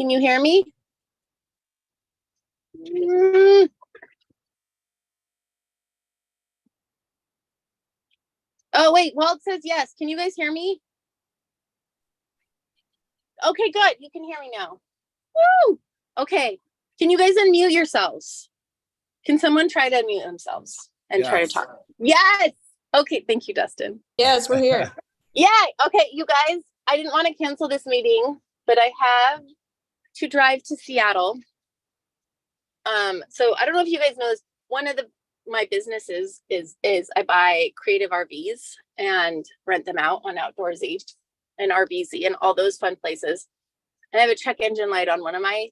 Can you hear me? Mm. Oh, wait, well, it says yes. Can you guys hear me? Okay, good. You can hear me now. Woo! Okay. Can you guys unmute yourselves? Can someone try to unmute themselves and try to talk? Yes. Okay, thank you, Dustin. Yes, we're here. Yeah. Okay, you guys, I didn't want to cancel this meeting, but I have to drive to Seattle. So I don't know if you guys know this. One of my businesses is I buy creative RVs and rent them out on Outdoorsy and RVZ and all those fun places. And I have a check engine light on one of my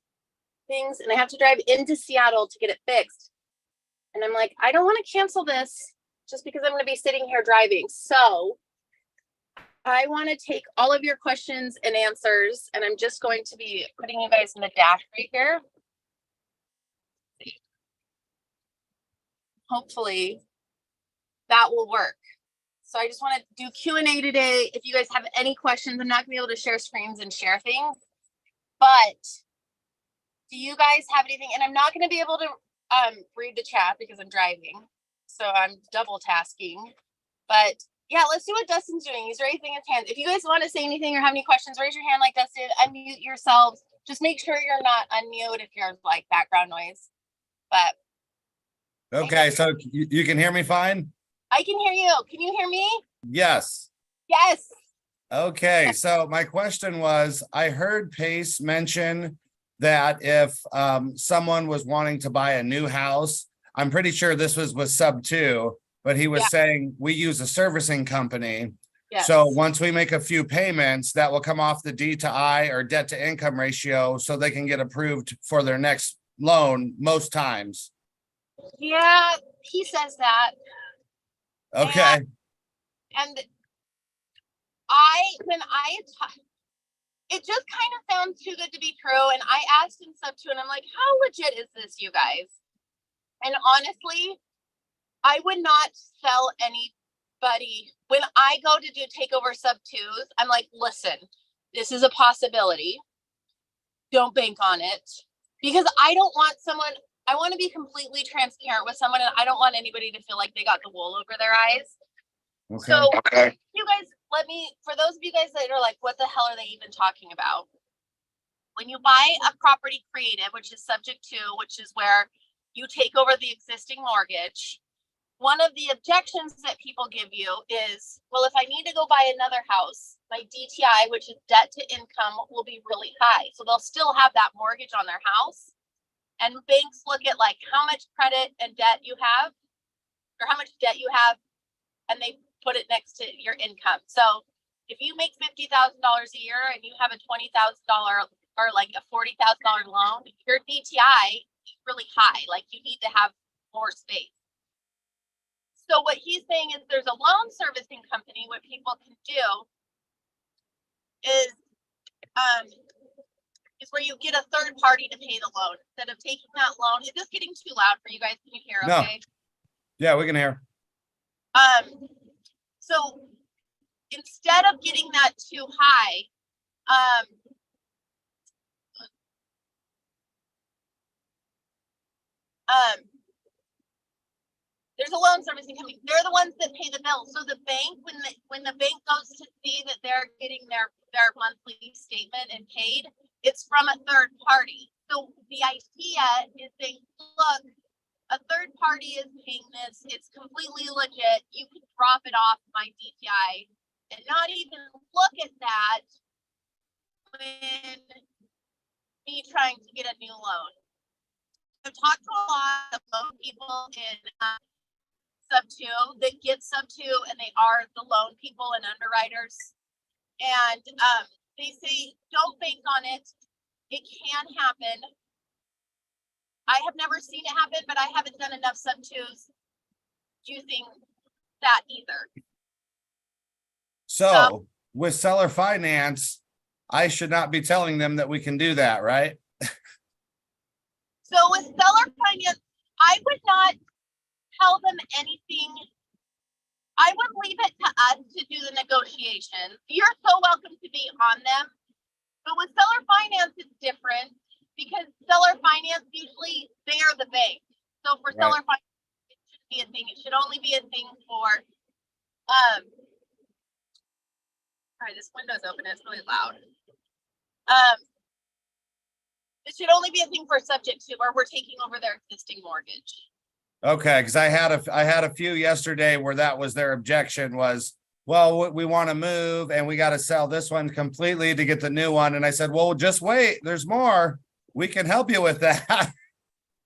things, and I have to drive into Seattle to get it fixed. And I'm like, I don't want to cancel this just because I'm going to be sitting here driving. So I want to take all of your questions and answers, and I'm just going to be putting you guys in the dash right here. Hopefully that will work. So I just want to do Q&A today. If you guys have any questions, I'm not gonna be able to share screens and share things, but do you guys have anything? And I'm not gonna be able to read the chat because I'm driving. So I'm double tasking, but yeah, let's see what Dustin's doing. He's raising his hand. If you guys want to say anything or have any questions, raise your hand like Dustin, unmute yourselves. Just make sure you're not unmute if you're like background noise, but. Okay, so you can hear me fine? I can hear you. Can you hear me? Yes. Yes. Okay, so my question was, I heard Pace mention that if someone was wanting to buy a new house, I'm pretty sure this was with sub 2, but he was saying we use a servicing company. Yes. So once we make a few payments, that will come off the D to I or debt to income ratio so they can get approved for their next loan most times. Yeah, he says that. Okay. And it just kind of sounds too good to be true. And I asked in sub 2 and I'm like, how legit is this, you guys? And honestly, I would not sell anybody. When I go to do takeover sub 2s, I'm like, listen, this is a possibility. Don't bank on it. Because I don't want someone, I want to be completely transparent with someone, and I don't want anybody to feel like they got the wool over their eyes. Okay. So you guys, for those of you guys that are like, what the hell are they even talking about? When you buy a property creative, which is subject to, which is where you take over the existing mortgage, one of the objections that people give you is, well, if I need to go buy another house, my DTI, which is debt to income, will be really high. So they'll still have that mortgage on their house. And banks look at like how much credit and debt you have, or how much debt you have, and they put it next to your income. So if you make $50,000 a year and you have a $20,000 or like a $40,000 loan, your DTI is really high. Like you need to have more space. So what he's saying is there's a loan servicing company. What people can do is where you get a third party to pay the loan instead of taking that loan. Is this getting too loud for you guys? Can you hear? Okay. No. Yeah, we can hear. So instead of getting that too high, there's a loan servicing company. They're the ones that pay the bill. So the bank, when the bank goes to see that they're getting their monthly statement and paid, it's from a third party. So the idea is saying, look, a third party is paying this. It's completely legit. You can drop it off my DTI and not even look at that when me trying to get a new loan. I've talked to a lot of loan people in sub 2 that get sub 2, and they are the loan people and underwriters. And they say, don't bank on it. It can happen. I have never seen it happen, but I haven't done enough sub 2s using that either. So with seller finance, I should not be telling them that we can do that, right? So with seller finance, I would not tell them anything. I would leave it to us to do the negotiation. You're so welcome to be on them, But with seller finance, it's different because seller finance, usually they are the bank. So for Right. seller finance, it shouldn't be a thing. It should only be a thing for, sorry, this window's open. It's really loud. It should only be a thing for subject to where we're taking over their existing mortgage. Okay, because I had a few yesterday where that was their objection was, well, we want to move and we got to sell this one completely to get the new one. And I said, well, just wait, there's more. We can help you with that.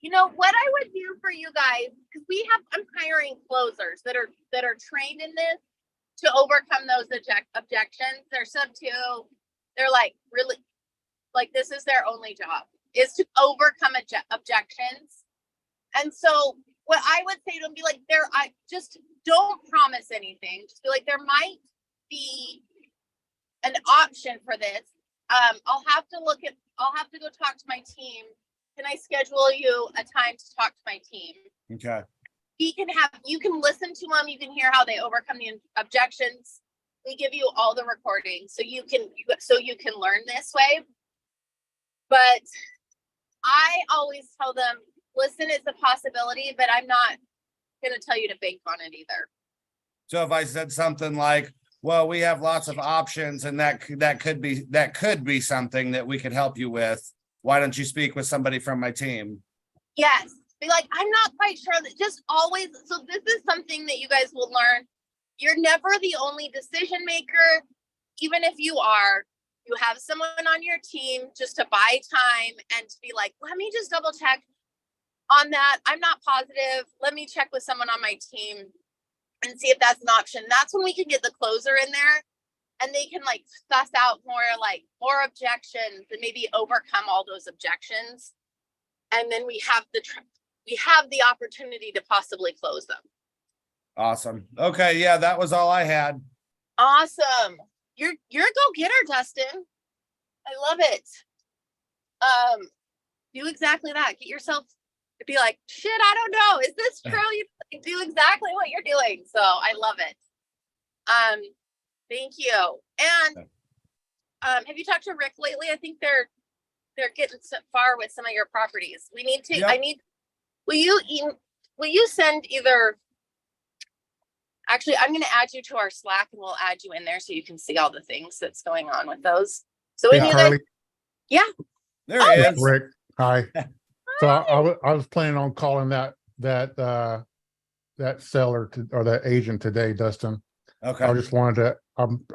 You know what I would do for you guys, because I'm hiring closers that are trained in this to overcome those objections. They're sub two. They're like really, like this is their only job is to overcome objections. And so what I would say to them, be like, I just don't promise anything. Just be like, there might be an option for this. I'll have to go talk to my team. Can I schedule you a time to talk to my team? Okay. You can listen to them. You can hear how they overcome the objections. We give you all the recordings so you can learn this way. But I always tell them, listen, it's a possibility, but I'm not going to tell you to bank on it either. So if I said something like, well, we have lots of options and that could be something that we could help you with. Why don't you speak with somebody from my team? Yes. Be like, I'm not quite sure that just always. So this is something that you guys will learn. You're never the only decision maker. Even if you are, you have someone on your team just to buy time and to be like, let me just double check on that. I'm not positive. Let me check with someone on my team and see if that's an option. That's when we can get the closer in there and they can like suss out more objections and maybe overcome all those objections. And then we have the opportunity to possibly close them. Awesome. Okay. Yeah, that was all I had. Awesome. You're a go-getter, Dustin. I love it. Do exactly that. Get yourself to be like, shit, I don't know. Is this true? You do exactly what you're doing. So I love it. Thank you. And have you talked to Rick lately? I think they're getting so far with some of your properties. We need to, Yep. Will you send either, actually, I'm going to add you to our Slack and we'll add you in there so you can see all the things that's going on with those. So when Yeah, you Carly, guys, yeah. There he is. Rick, hi. So I was planning on calling that seller or that agent today, Dustin. Okay. I just wanted to,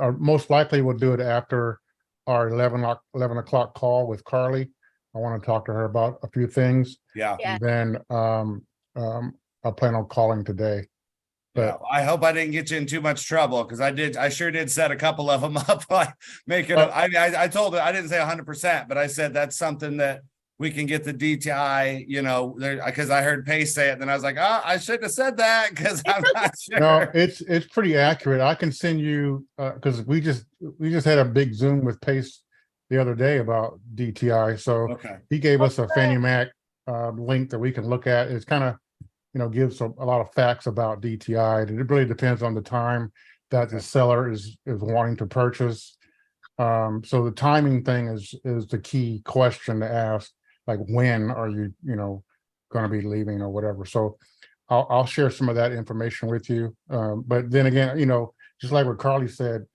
I most likely will do it after our 11 o'clock call with Carly. I want to talk to her about a few things. Yeah. Yeah. Then I plan on calling today. Yeah. But I hope I didn't get you in too much trouble because I sure did set a couple of them up. Like I told her I didn't say 100%, but I said that's something that we can get the DTI, because I heard Pace say it. And then I was like, oh, I shouldn't have said that because I'm not sure. no, it's pretty accurate. I can send you because we just had a big Zoom with Pace the other day about DTI. So Okay. he gave us a Fannie Mac link that we can look at. It's kind of, gives a lot of facts about DTI. It really depends on the time that the seller is wanting to purchase. So the timing thing is the key question to ask. Like, when are you, going to be leaving or whatever? So I'll share some of that information with you. But then again, just like what Carly said,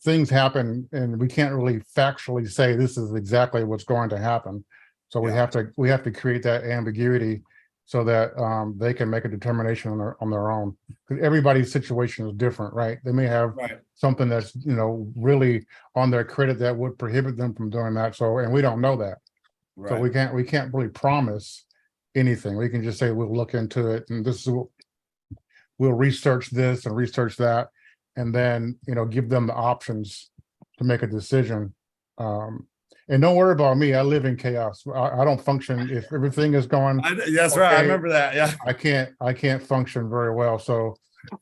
things happen and we can't really factually say this is exactly what's going to happen. So we have to create that ambiguity so that they can make a determination on their own. Because everybody's situation is different, right? They may have something that's really on their credit that would prohibit them from doing that. So, and we don't know that. So we can't really promise anything. We can just say we'll look into it and we'll research this and research that, and then give them the options to make a decision. And don't worry about me. I live in chaos. I don't function if everything is going. That's right. I remember that. Yeah. I can't function very well. So,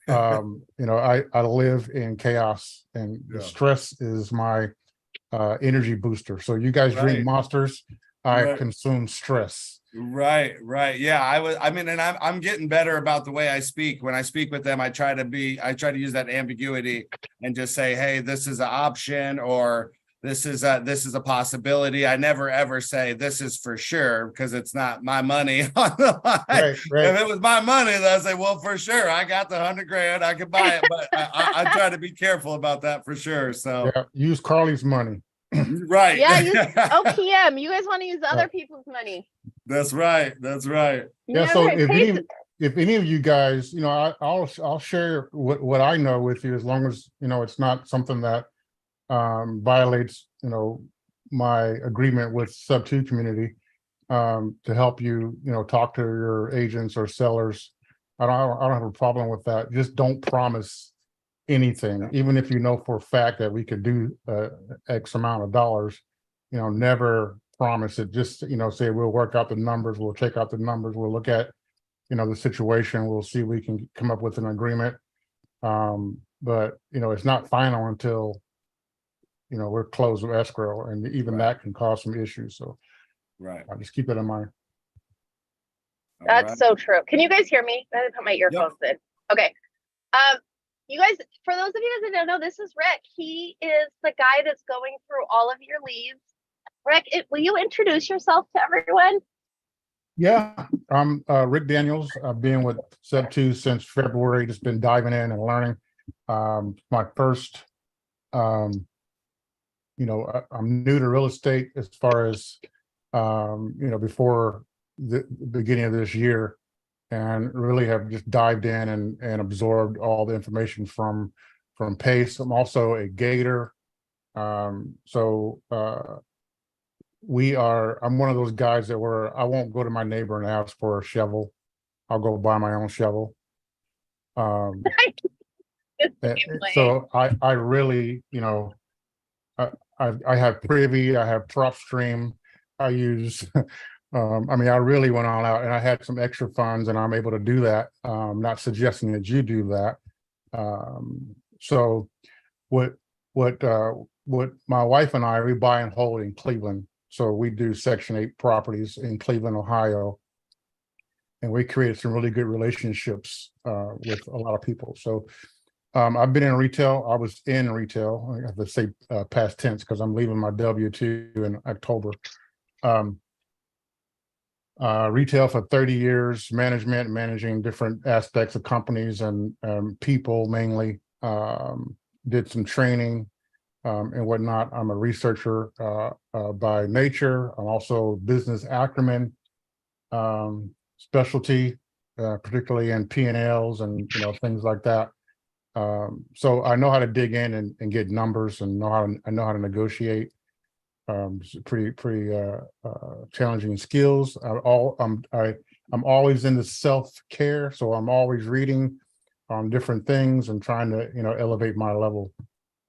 I live in chaos, and the stress is my energy booster. So you guys drink Monsters. I consume stress. Right. Yeah. And I'm getting better about the way I speak. When I speak with them, I try to use that ambiguity and just say, hey, this is an option, or this is a possibility. I never ever say this is for sure because it's not my money on the line. Right, right. If it was my money, then I say, well, for sure, I got the $100,000, I could buy it, but I try to be careful about that for sure. So Yeah, use Carly's money. right. Yeah, use OPM. You guys want to use other people's money. That's right. That's right. Yeah, Yeah, so right, if any of you guys, you know, I'll share what I know with you, as long as, you know, it's not something that violates, you know, my agreement with sub-2 community, to help you, you know, talk to your agents or sellers. I don't have a problem with that. Just don't promise anything, even if you know for a fact that we could do X amount of dollars. You know, never promise it. Just, you know, say we'll work out the numbers, we'll check out the numbers, we'll look at, you know, the situation, we'll see if we can come up with an agreement. But, you know, it's not final until, you know, we're closed with escrow, and even that can cause some issues. So Right. I just keep that in mind. All That's right. so true. Can you guys hear me? I had to put my earphones in. Okay. You guys, for those of you that don't know, this is Rick. He is the guy that's going through all of your leads. Rick, will you introduce yourself to everyone? Yeah, I'm Rick Daniels. I've been with Sub2 since February, just been diving in and learning. My first, you know, I'm new to real estate as far as, you know, before the beginning of this year, and really have just dived in and absorbed all the information from Pace. I'm also a gator. So I'm one of those guys that I won't go to my neighbor and ask for a shovel. I'll go buy my own shovel. So I really, you know, I have Privy, I have PropStream, I use, I mean, I really went all out, and I had some extra funds, and I'm able to do that. Not suggesting that you do that. So what my wife and we buy and hold in Cleveland. So we do Section 8 properties in Cleveland, Ohio. And we created some really good relationships with a lot of people. So I've been in retail. I was in retail. I have to say past tense because I'm leaving my W-2 in October. Retail for 30 years, managing different aspects of companies and people mainly. Did some training and whatnot. I'm a researcher by nature. I'm also business acumen specialty, particularly in P&Ls and, you know, things like that. So I know how to dig in and get numbers, and I know how to negotiate. Pretty challenging skills. I'm always into self-care, so I'm always reading on different things and trying to, you know, elevate my level,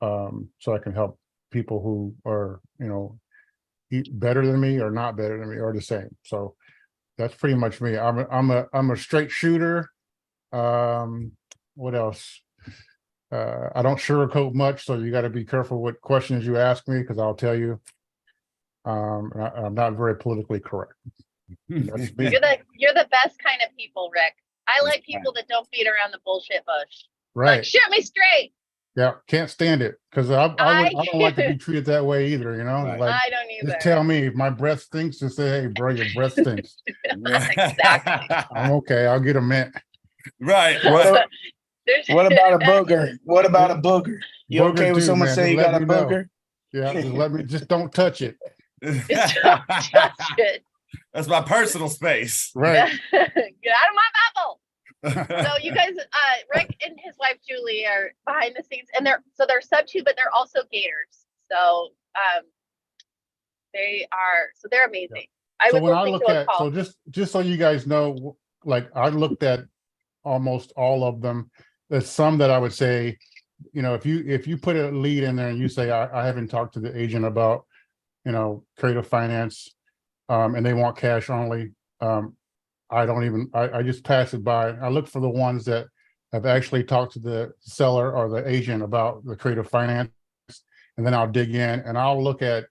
so I can help people who are, you know, better than me or not better than me or the same. So that's pretty much me. I'm a straight shooter. What else? I don't sugarcoat much, so you got to be careful what questions you ask me, because I'll tell you. I'm not very politically correct. That's me. You're the best kind of people, Rick. I like people that don't beat around the bullshit bush. Right. Like, shoot me straight. Yeah, can't stand it, because I don't like to be treated that way either, you know. Right. Like, I don't either. just tell me if my breath stinks, just say, hey, bro, your breath stinks. Exactly. I'm okay, I'll get a mint. Right. What about a booger? What about a booger? You Booger okay with too, someone man. saying you Just got let a me know. booger? Yeah, just don't touch it. Just don't touch it. That's my personal space. Right. Get out of my bubble. So you guys, Rick and his wife Julie are behind the scenes, and they're sub-2, but they're also gators. So they're amazing. I So would when I listen look to a at, call. so just so you guys know, like, I looked at almost all of them. There's some that I would say, you know, if you put a lead in there and you say, I haven't talked to the agent about, you know, creative finance, and they want cash only, I just pass it by. I look for the ones that have actually talked to the seller or the agent about the creative finance, and then I'll dig in and I'll look at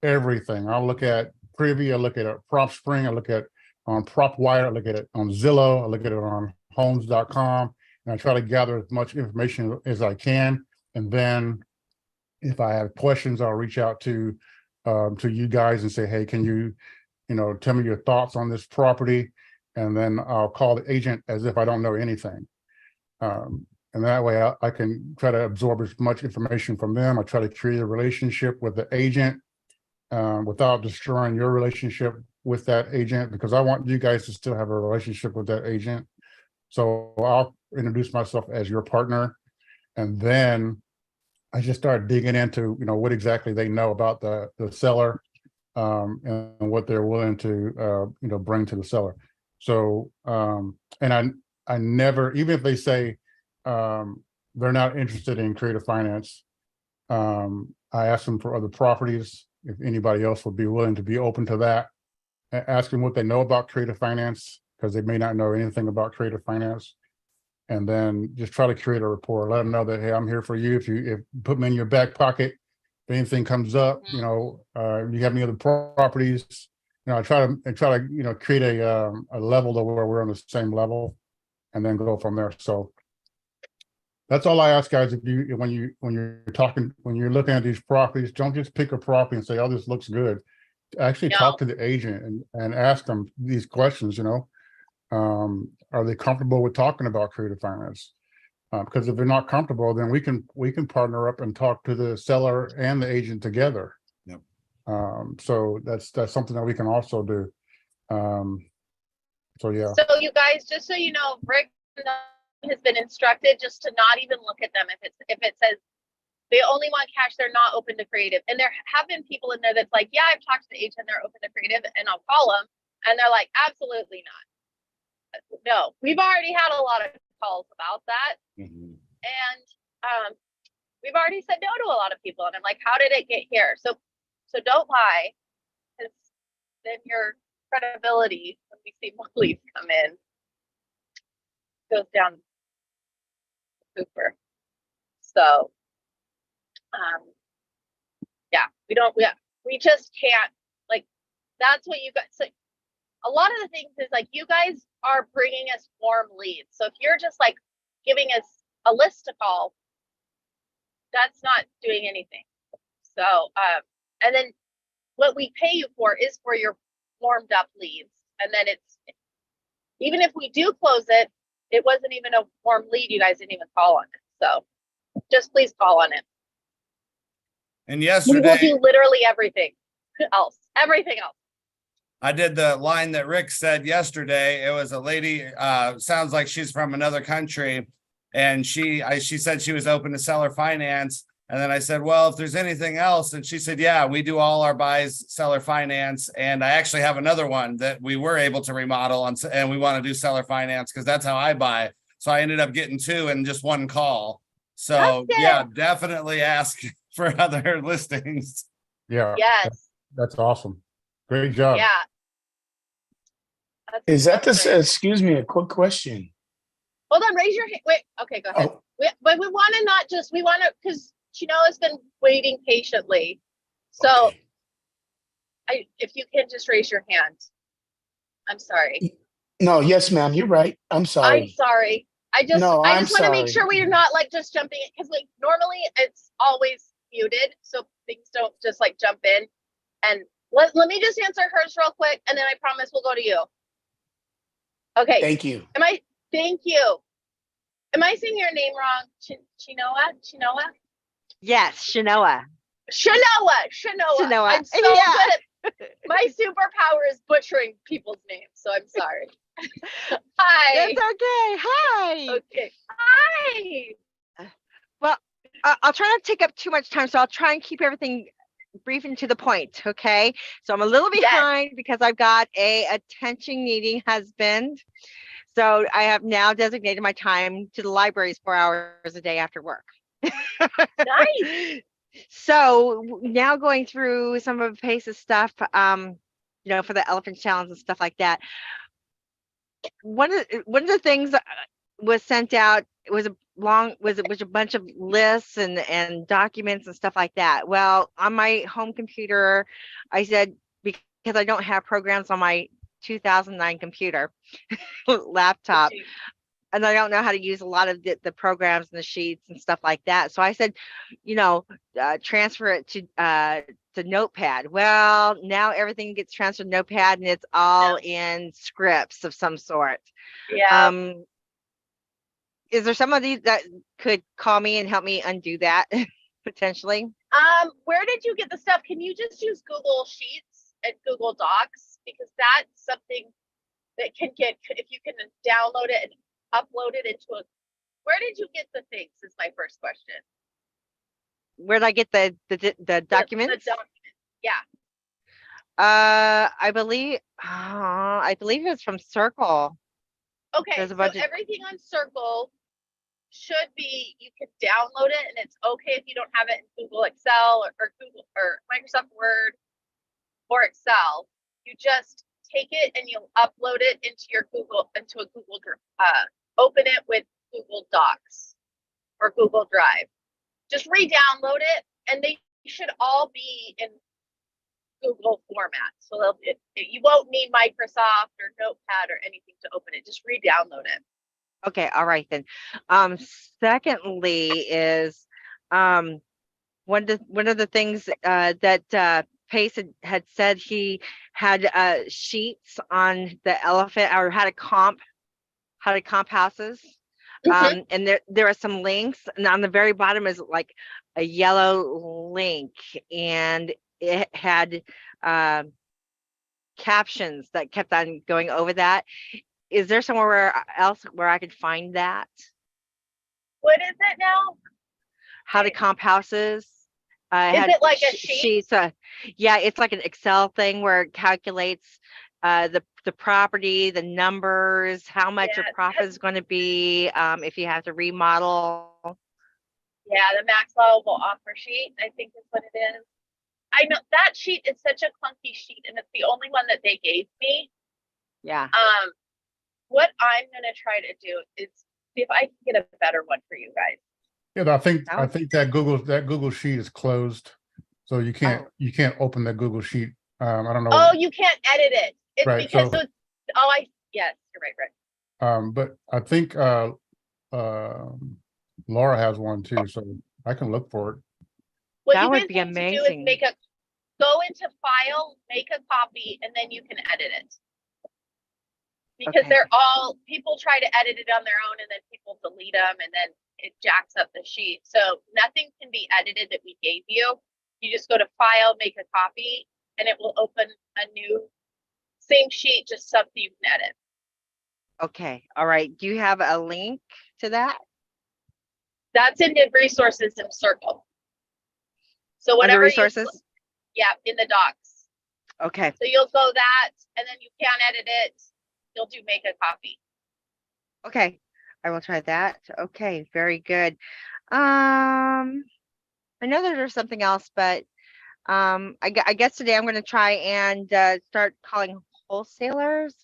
everything. I'll look at Privy, I look at PropSpring, I look at on PropWire, I look at it on Zillow, I look at it on Homes.com, and I try to gather as much information as I can, and then, if I have questions, I'll reach out to you guys and say, hey, can you, tell me your thoughts on this property? And then I'll call the agent as if I don't know anything. And that way I can try to absorb as much information from them. I try to create a relationship with the agent without destroying your relationship with that agent, because I want you guys to still have a relationship with that agent. So I'll introduce myself as your partner. And then I just start digging into, what exactly they know about the seller and what they're willing to, bring to the seller. So, and I never, even if they say they're not interested in creative finance, I ask them for other properties, if anybody else would be willing to be open to that. Ask them what they know about creative finance, because they may not know anything about creative finance. And then just try to create a rapport, let them know that, hey, I'm here for you. If put me in your back pocket, if anything comes up, you have any other properties, I try to create a level to where we're on the same level, and then go from there. So that's all I ask, guys. When you're looking at these properties, don't just pick a property and say, oh, this looks good. Actually talk to the agent and ask them these questions, are they comfortable with talking about creative finance? Because if they're not comfortable, then we can partner up and talk to the seller and the agent together. Yep. So that's something that we can also do. So yeah. So you guys, just so you know, Rick has been instructed just to not even look at them if it says they only want cash, they're not open to creative. And there have been people in there that's like, yeah, I've talked to the agent, they're open to creative, and I'll call them, and they're like, absolutely not. No, we've already had a lot of calls about that. Mhm. And we've already said no to a lot of people. And I'm like, how did it get here? So don't lie, because then your credibility, when we see more leads come in, goes down super. So we just can't, like, that's what you guys, so a lot of the things is like, you guys are bringing us warm leads. So if you're just like giving us a list to call, that's not doing anything. So, and then what we pay you for is for your warmed up leads. And then even if we do close it, it wasn't even a warm lead. You guys didn't even call on it. So just please call on it. And We yesterday, will do literally everything else. I did the line that Rick said yesterday. It was a lady, sounds like she's from another country. And she said she was open to seller finance. And then I said, well, if there's anything else, and she said, yeah, we do all our buys seller finance. And I actually have another one that we were able to remodel on, and we want to do seller finance because that's how I buy. So I ended up getting two in just one call. So yeah, definitely ask for other listings. Yeah. Yes. That's awesome. Great job. Yeah. Is that that's excuse me, a quick question. Hold on, raise your hand. Wait, okay, go ahead. Oh. But we want to because Chinoa's been waiting patiently. So Okay. if you can just raise your hand. I'm sorry. No, yes, ma'am, you're right. I'm sorry. I'm sorry. I just No, I I'm just want to make sorry. sure we're not like just jumping in, because like normally it's always muted, so things don't just like jump in. And let me just answer hers real quick, and then I promise we'll go to you. Okay. Thank you. Thank you. Am I saying your name wrong? Chinoa? Yes, Shanoa. Shanoa. I'm so good. My superpower is butchering people's names, so I'm sorry. Hi. That's okay. Hi. Okay. Hi. Well, I'll try not to take up too much time, so I'll try and keep everything brief and to the point. Okay. So I'm a little behind because I've got a attention needing husband. So I have now designated my time to the libraries 4 hours a day after work. Nice. So now going through some of Pace's stuff, for the Elephant Challenge and stuff like that. One of the things that was sent out was a bunch of lists and documents and stuff like that. Well, on my home computer, I said, because I don't have programs on my 2009 computer laptop, and I don't know how to use a lot of the programs and the sheets and stuff like that. So I said, transfer it to Notepad. Well, now everything gets transferred to Notepad and it's all in scripts of some sort. Yeah. Is there somebody that could call me and help me undo that potentially? Where did you get the stuff? Can you just use Google Sheets and Google Docs? Because that's something that can get, if you can download it and upload it into where did you get the things is my first question. Where did I get the documents? The documents, yeah. I believe it was from Circle. Okay, There's a so bunch of- everything on Circle should be, you can download it, and it's okay if you don't have it in Google Excel or Google or Microsoft Word or Excel. You just take it and you'll upload it into a Google open it with Google Docs or Google Drive. Just re-download it, and they should all be in Google format. So you won't need Microsoft or Notepad or anything to open it. Just re-download it. Okay, all right then. Secondly is one of the things that Pace had said he had sheets on the elephant or how to comp houses. And there are some links, and on the very bottom is like a yellow link, and it had captions that kept on going over that. Is there somewhere else where I could find that? What is it now? How to comp houses? Is it like a sheet? Yeah, it's like an Excel thing where it calculates the property, the numbers, how much your profit is going to be if you have to remodel. Yeah, the max allowable offer sheet, I think is what it is. I know that sheet is such a clunky sheet, and it's the only one that they gave me. Yeah. What I'm gonna try to do is see if I can get a better one for you guys. Yeah, I think that Google sheet is closed, so you can't open the Google sheet. I don't know. Oh, you can't edit it. It's Right, because so- yes, you're right. But I think Laura has one too, so I can look for it. What That you would guys be need to do is amazing. go into file, make a copy, and then you can edit it. Because Okay. they're all, people try to edit it on their own and then people delete them and then it jacks up the sheet. So nothing can be edited that we gave you. You just go to file, make a copy, and it will open a new same sheet, just something you can edit. Okay. All right. Do you have a link to that? That's in the resources in Circle. So Under whatever resources? yeah, in the docs. Okay. So you'll go that, and then you can edit it. You'll do make a copy. Okay. I will try that. Okay. Very good. I know that there's something else, but I guess today I'm going to try and start calling wholesalers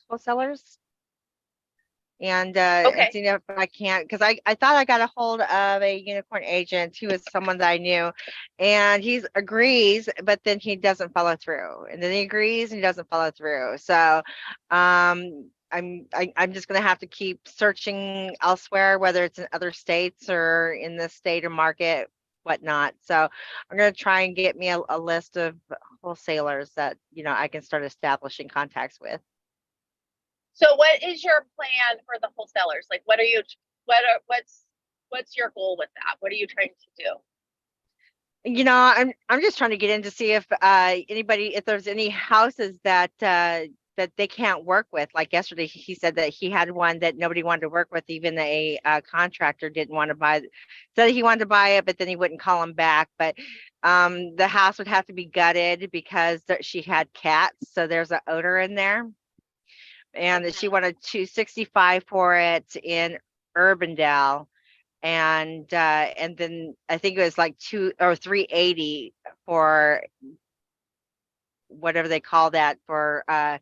and Okay. seeing if I can, because I thought I got a hold of a unicorn agent who is someone that I knew, and he agrees, but then he doesn't follow through, and then he agrees and he doesn't follow through. So I'm just going to have to keep searching elsewhere, whether it's in other states or in the state or market, whatnot. So I'm going to try and get me a list of wholesalers that I can start establishing contacts with. So what is your plan for the wholesalers? Like, what's your goal with that? What are you trying to do? I'm just trying to get in to see if if there's any houses that they can't work with. Like yesterday, he said that he had one that nobody wanted to work with. Even a contractor didn't want to buy. Said he wanted to buy it, but then he wouldn't call him back. But the house would have to be gutted because she had cats, so there's an odor in there. And she wanted $265 for it in Urbandale, and then I think it was like $380 for whatever they call that for a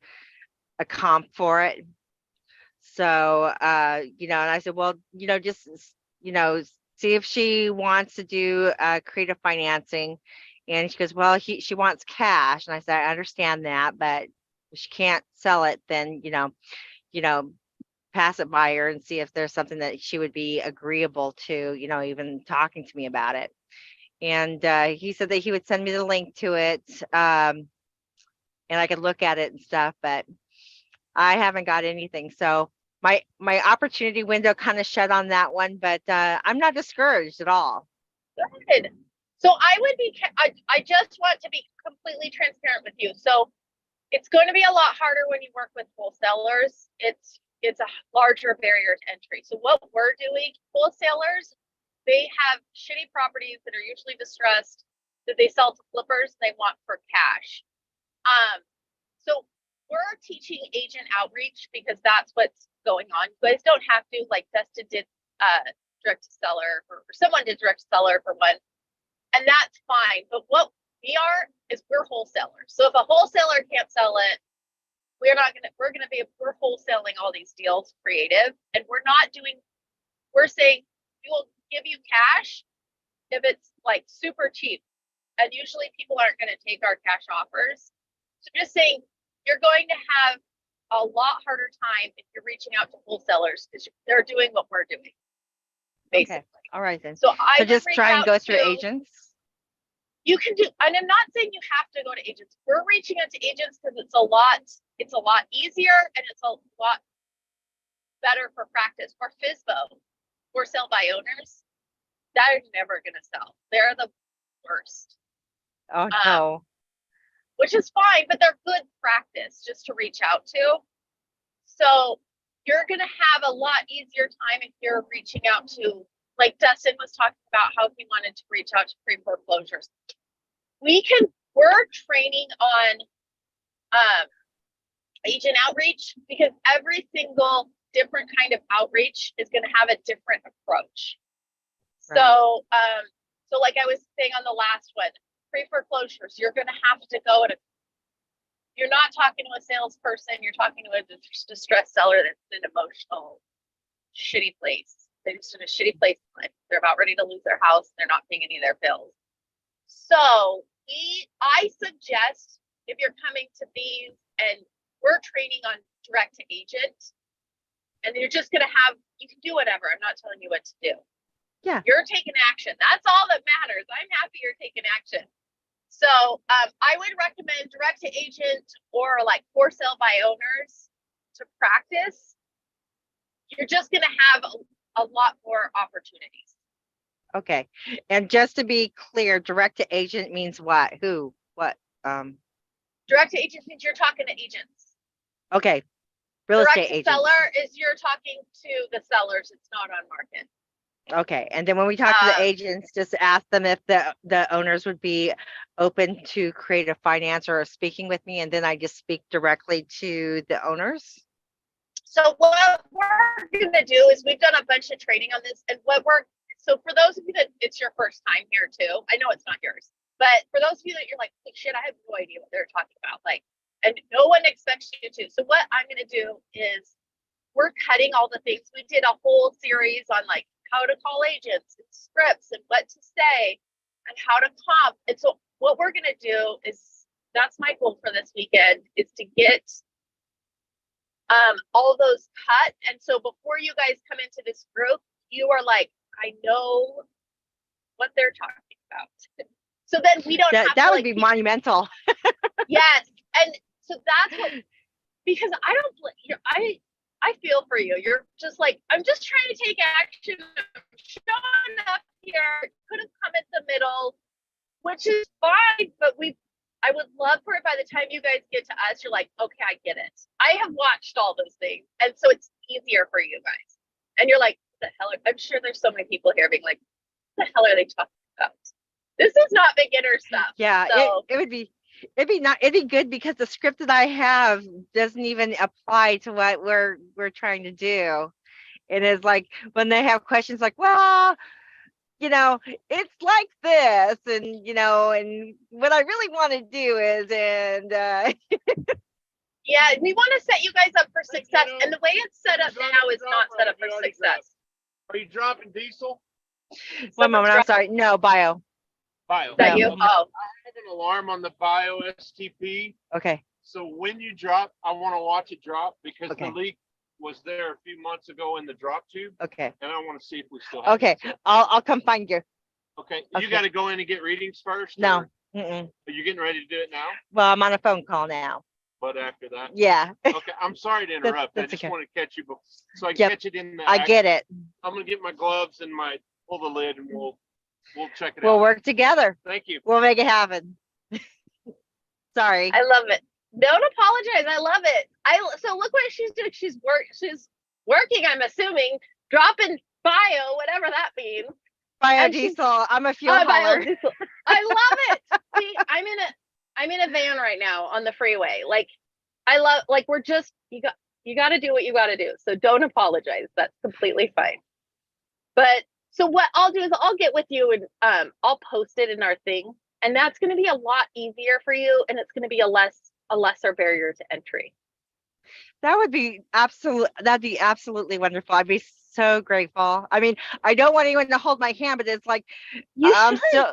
comp for it. So and I said, well, just see if she wants to do creative financing, and she goes, well, she wants cash, and I said, I understand that, but if she can't sell it, then pass it by her and see if there's something that she would be agreeable to, even talking to me about it. And he said that he would send me the link to it, and I could look at it and stuff, but I haven't got anything. So my opportunity window kind of shut on that one, but I'm not discouraged at all. Good. So I would be, I just want to be completely transparent with you. So it's going to be a lot harder when you work with wholesalers. It's a larger barrier to entry. So what we're doing, wholesalers, they have shitty properties that are usually distressed that they sell to flippers they want for cash. So we're teaching agent outreach because that's what's going on. You guys don't have to, like Dustin did direct to seller, or someone did direct to seller for one, and that's fine. But what we are is we're wholesalers. So if a wholesaler can't sell it, we're wholesaling all these deals creative, and we're saying we will give you cash if it's like super cheap. And usually people aren't going to take our cash offers. So just saying, you're going to have a lot harder time if you're reaching out to wholesalers because they're doing what we're doing. Basically. Okay. All right then. So So just try and go through agents. You can do, and I'm not saying you have to go to agents. We're reaching out to agents because it's a lot easier and it's a lot better for practice. For FSBO, for sale by owners, that is never going to sell. They're the worst. Oh no. Which is fine, but they're good practice just to reach out to. So you're going to have a lot easier time if you're reaching out to, like Dustin was talking about how he wanted to reach out to pre-foreclosures. We're training on agent outreach because every single different kind of outreach is going to have a different approach. Right. So, so like I was saying on the last one, pre-foreclosures, you're going to have to go you're not talking to a salesperson, you're talking to a distressed seller that's in an emotional, shitty place. They're just in a shitty place in life. They're about ready to lose their house. They're not paying any of their bills. So I suggest if you're coming to these and we're training on direct to agent and you're just going to you can do whatever. I'm not telling you what to do. Yeah. You're taking action. That's all that matters. I'm happy you're taking action. So I would recommend direct to agent or like for sale by owners to practice. You're just going to have a lot more opportunities. Okay. And just to be clear, direct to agent means what? Who? What? Direct to agent means you're talking to agents. Okay. Real Direct estate to agent. seller is you're talking to the sellers. It's not on market. Okay. And then when we talk to the agents, just ask them if the owners would be open to creative finance or speaking with me. And then I just speak directly to the owners. So what we're going to do is we've done a bunch of training on this. And so for those of you that it's your first time here too, I know it's not yours, but for those of you that you're like, shit, I have no idea what they're talking about. Like, and no one expects you to. So what I'm going to do is we're cutting all the things. We did a whole series on like how to call agents and scripts and what to say and how to comp. And so what we're going to do is, that's my goal for this weekend, is to get all those cut. And so before you guys come into this group, you are like, I know what they're talking about. So then we don't have that to, would be monumental. Yes. And so that's what, because I feel for you. You're just like, I'm just trying to take action. I'm showing up here. Could have come in the middle, which is fine. But I would love for it by the time you guys get to us, you're like, okay, I get it. I have watched all those things. And so it's easier for you guys. And you're like, what the hell? I'm sure there's so many people here being like, what the hell are they talking about? This is not beginner stuff. Yeah, So, it'd be good because the script that I have doesn't even apply to what we're trying to do. It is like when they have questions like, well, it's like this, and and what I really want to do is, and yeah, we want to set you guys up for success. And the way it's set up now is not set up for success. Are you dropping diesel? one moment, I'm sorry. No, bio. Bio. Is that you? I have an alarm on the Bio STP. Okay. So when you drop, I want to watch it drop because Okay. the leak was there a few months ago in the drop tube, Okay, and I want to see if we still have okay, it. I'll come find you. Okay, Okay. you got to go in and get readings first? No, or mm-mm. Are you getting ready to do it now? Well, I'm on a phone call now. But after that? Yeah, Okay, I'm sorry to interrupt. I that's just okay. want to catch you so I can Yep, catch it in the I act. get it. I'm gonna get my gloves and pull the lid and we'll check it We'll out. work together. Thank you. We'll make it happen. Sorry. I love it. Don't apologize. I love it. So look what she's doing. She's working, I'm assuming, dropping bio, whatever that means. and she's- Biodiesel. I'm a fuel Oh, hauler. biodiesel. I love it. See, I'm in a van right now on the freeway. Like I love we're just you got to do what you got to do. So don't apologize. That's completely fine. But so what I'll do is I'll get with you and I'll post it in our thing, and that's going to be a lot easier for you, and it's going to be a lesser barrier to entry. That'd be absolutely wonderful. I'd be so grateful. I mean, I don't want anyone to hold my hand, but it's like You I'm should.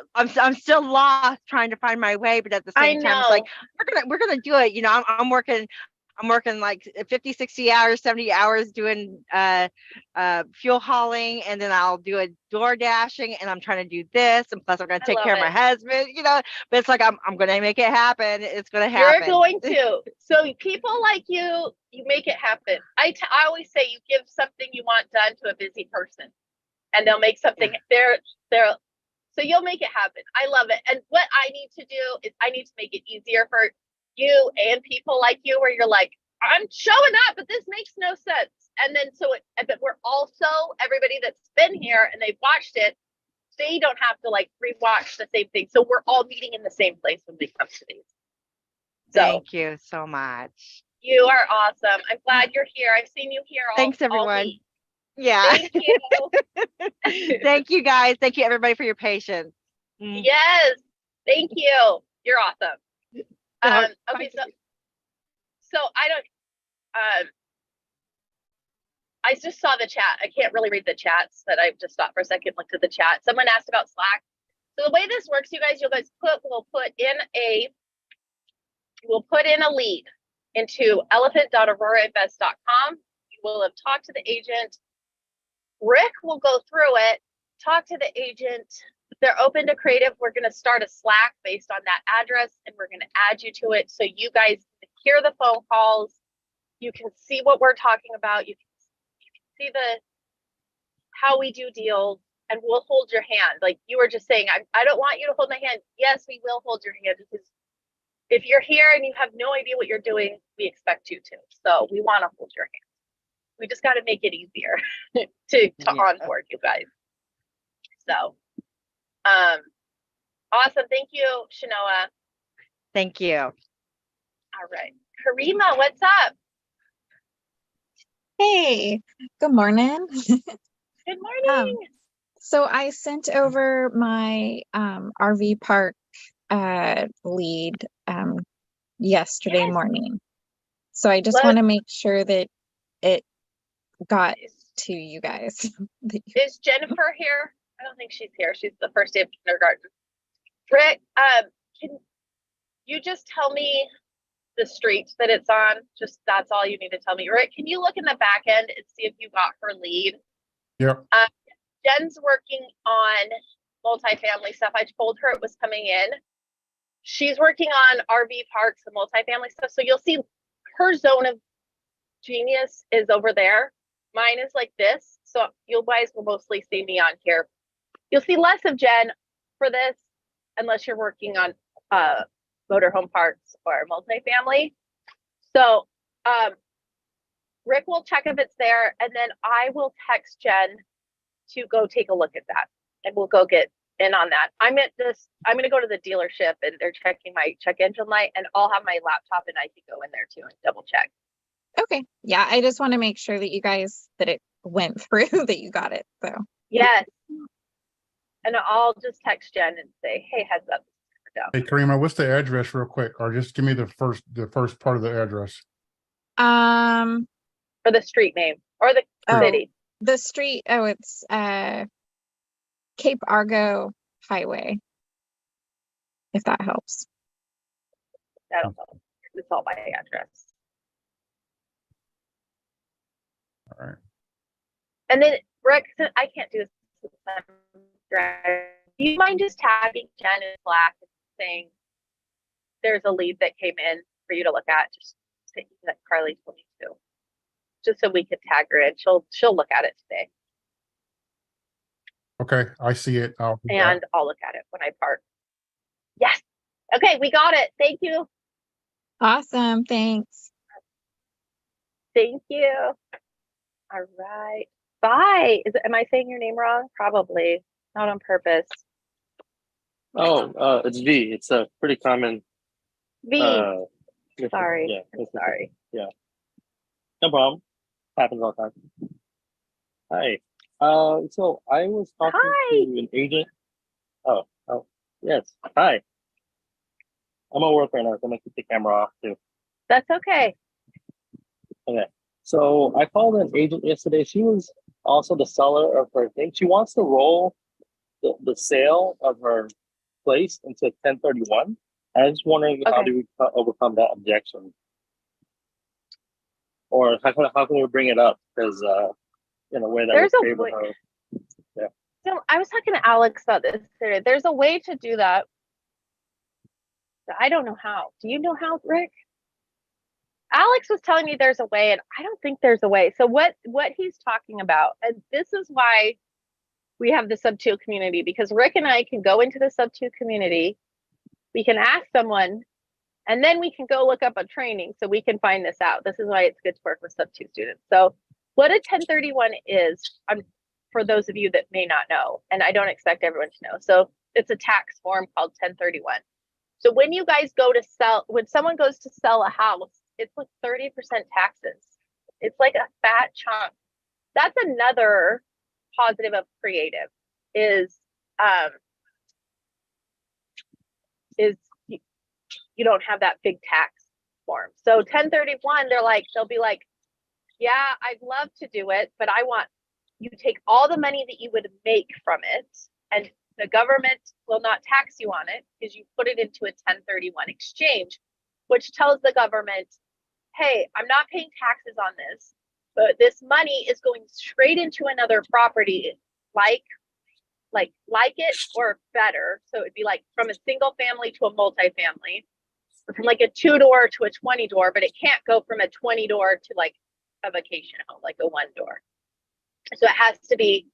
I'm still lost trying to find my way, but at the I same time, it's like know. we're gonna do it. You know, I'm working like 50, 60 hours, 70 hours doing fuel hauling, and then I'll do a door dashing, and I'm trying to do this, and plus I'm gonna I take love care of my it. husband, you know, but it's like I'm gonna make it happen. It's gonna You're happen. going to. So people like you make it happen. I always say you give something you want done to a busy person, and they'll make something. So you'll make it happen. I love it. And what I need to do is I need to make it easier for you and people like you, where you're like, I'm showing up, but this makes no sense. And then but we're also everybody that's been here and they've watched it, they don't have to like rewatch the same thing. So we're all meeting in the same place when we come to these. So Thank you so much. you are awesome. I'm glad you're here. I've seen you here all Thanks, everyone. week. Yeah. Thank you. Thank you, guys. Thank you, everybody, for your patience. Yes. Thank you. You're awesome. Okay, so I just saw the chat. I can't really read the chats, but I just stopped for a second, looked at the chat. Someone asked about Slack. So the way this works, you guys we'll put in a lead into elephant.aurorainvest.com. You will have talked to the agent. Rick will go through it, talk to the agent. If they're open to creative, we're going to start a Slack based on that address, and we're going to add you to it so you guys can hear the phone calls. You can see what we're talking about. You can see how we do deals, and we'll hold your hand. Like you were just saying, I don't want you to hold my hand. Yes, we will hold your hand, because if you're here and you have no idea what you're doing, we expect you to. So we want to hold your hand. We just got to make it easier to onboard you guys. So, awesome. Thank you, Shanoa. Thank you. All right. Karima, what's up? Hey, good morning. Good morning. So I sent over my RV park lead yesterday Yes. morning. So I just want to make sure that it got to you guys. Is Jennifer here? I don't think she's here. She's the first day of kindergarten. Rick, can you just tell me the street that it's on? Just that's all you need to tell me. Rick, can you look in the back end and see if you got her lead? Yep. Jen's working on multifamily stuff. I told her it was coming in. She's working on RV parks and multifamily stuff. So you'll see her zone of genius is over there. Mine is like this. So you guys will mostly see me on here. You'll see less of Jen for this, unless you're working on motorhome parks or multifamily. So Rick will check if it's there, and then I will text Jen to go take a look at that, and we'll go get in on that. I'm going to go to the dealership, and they're checking my check engine light, and I'll have my laptop, and I can go in there too and double check. Okay. Yeah, I just want to make sure that you guys, that it went through, that you got it. So yes. And I'll just text Jen and say, hey, heads up. Hey, Karima, what's the address real quick? Or just give me the first part of the address. Or the street name or the city. The street, it's Cape Argo Highway, if that helps. That'll help. It's all by address. right. And then Rick, I can't do this. Do you mind just tagging Jen in Slack and saying there's a lead that came in for you to look at? Just saying that Carly told me to, just so we can tag her in. She'll look at it today, Okay, I see it. I'll do that. and I'll look at it when I park. Yes. Okay, we got it. Thank you. Awesome, thanks. Thank you. All right. Bye. Am I saying your name wrong? Probably. Not on purpose. Oh, it's V. It's a pretty common. V. Sorry. Yeah. I'm sorry. No problem. Happens all the time. Hi. So I was talking Hi. to an agent. Oh, yes. Hi. I'm at work right now, so I'm gonna keep the camera off too. That's okay. Okay. So I called an agent yesterday. She was also the seller of her thing. She wants to roll the sale of her place into 1031. I was wondering how Okay. do we overcome that objection? Or how can we bring it up? Because in a way that There's would a favor way. her. So I was talking to Alex about this today. There's a way to do that. But I don't know how. Do you know how, Rick? Alex was telling me there's a way, and I don't think there's a way. So what he's talking about, and this is why we have the sub 2 community, because Rick and I can go into the sub 2 community, we can ask someone, and then we can go look up a training so we can find this out. This is why it's good to work with sub 2 students. So what a 1031 is, for those of you that may not know, and I don't expect everyone to know. So it's a tax form called 1031. So when you guys go to when someone goes to sell a house, it's like 30% taxes. It's like a fat chunk. That's another positive of creative is you don't have that big tax form. So 1031, they'll be like, yeah, I'd love to do it, but I want you to take all the money that you would make from it, and the government will not tax you on it because you put it into a 1031 exchange, which tells the government, hey, I'm not paying taxes on this, but this money is going straight into another property like it or better. So it'd be like from a single family to a multifamily, or from like a 2-door to a 20-door, but it can't go from a 20-door to like a vacation home, like a 1-door. So it has to be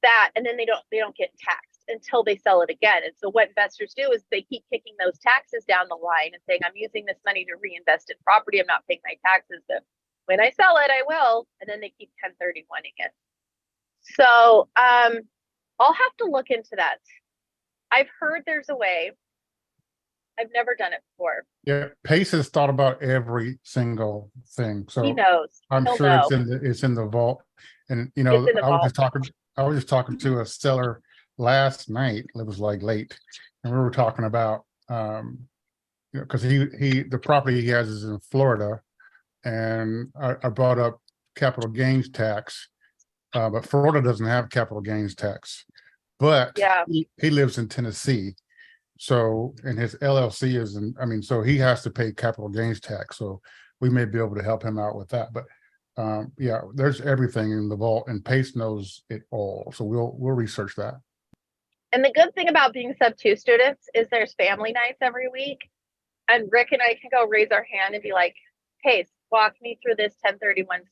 that, and then they don't get taxed until they sell it again. And so what investors do is they keep kicking those taxes down the line and saying, I'm using this money to reinvest in property. I'm not paying my taxes, but when I sell it, I will. And then they keep 1031ing it. So I'll have to look into that. I've heard there's a way. I've never done it before. Yeah, Pace has thought about every single thing, He so knows. I'm He'll sure know. it's in the vault. And It's in the I was vault. just talking to a seller last night. It was like late, and we were talking about because the property he has is in Florida, and I brought up capital gains tax, but Florida doesn't have capital gains tax, but Yeah. he lives in Tennessee. So, and his LLC is so he has to pay capital gains tax. So we may be able to help him out with that. But yeah, there's everything in the vault, and Pace knows it all. So we'll research that. And the good thing about being sub 2 students is there's family nights every week. And Rick and I can go raise our hand and be like, Pace, walk me through this 1031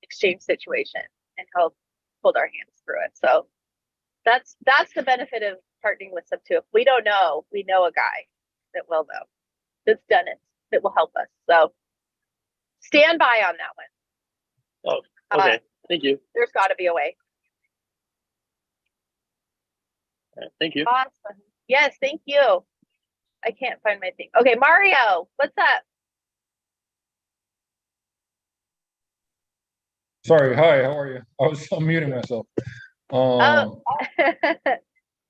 exchange situation, and he'll hold our hands through it. So that's the benefit of partnering with sub 2. If we don't know, we know a guy that will know, that's done it, that will help us. So stand by on that one. Oh, okay. Thank you. There's got to be a way. Thank you. Awesome. Yes, thank you. I can't find my thing. Okay, Mario, what's up? Sorry, hi, how are you? I was unmuting myself. Oh.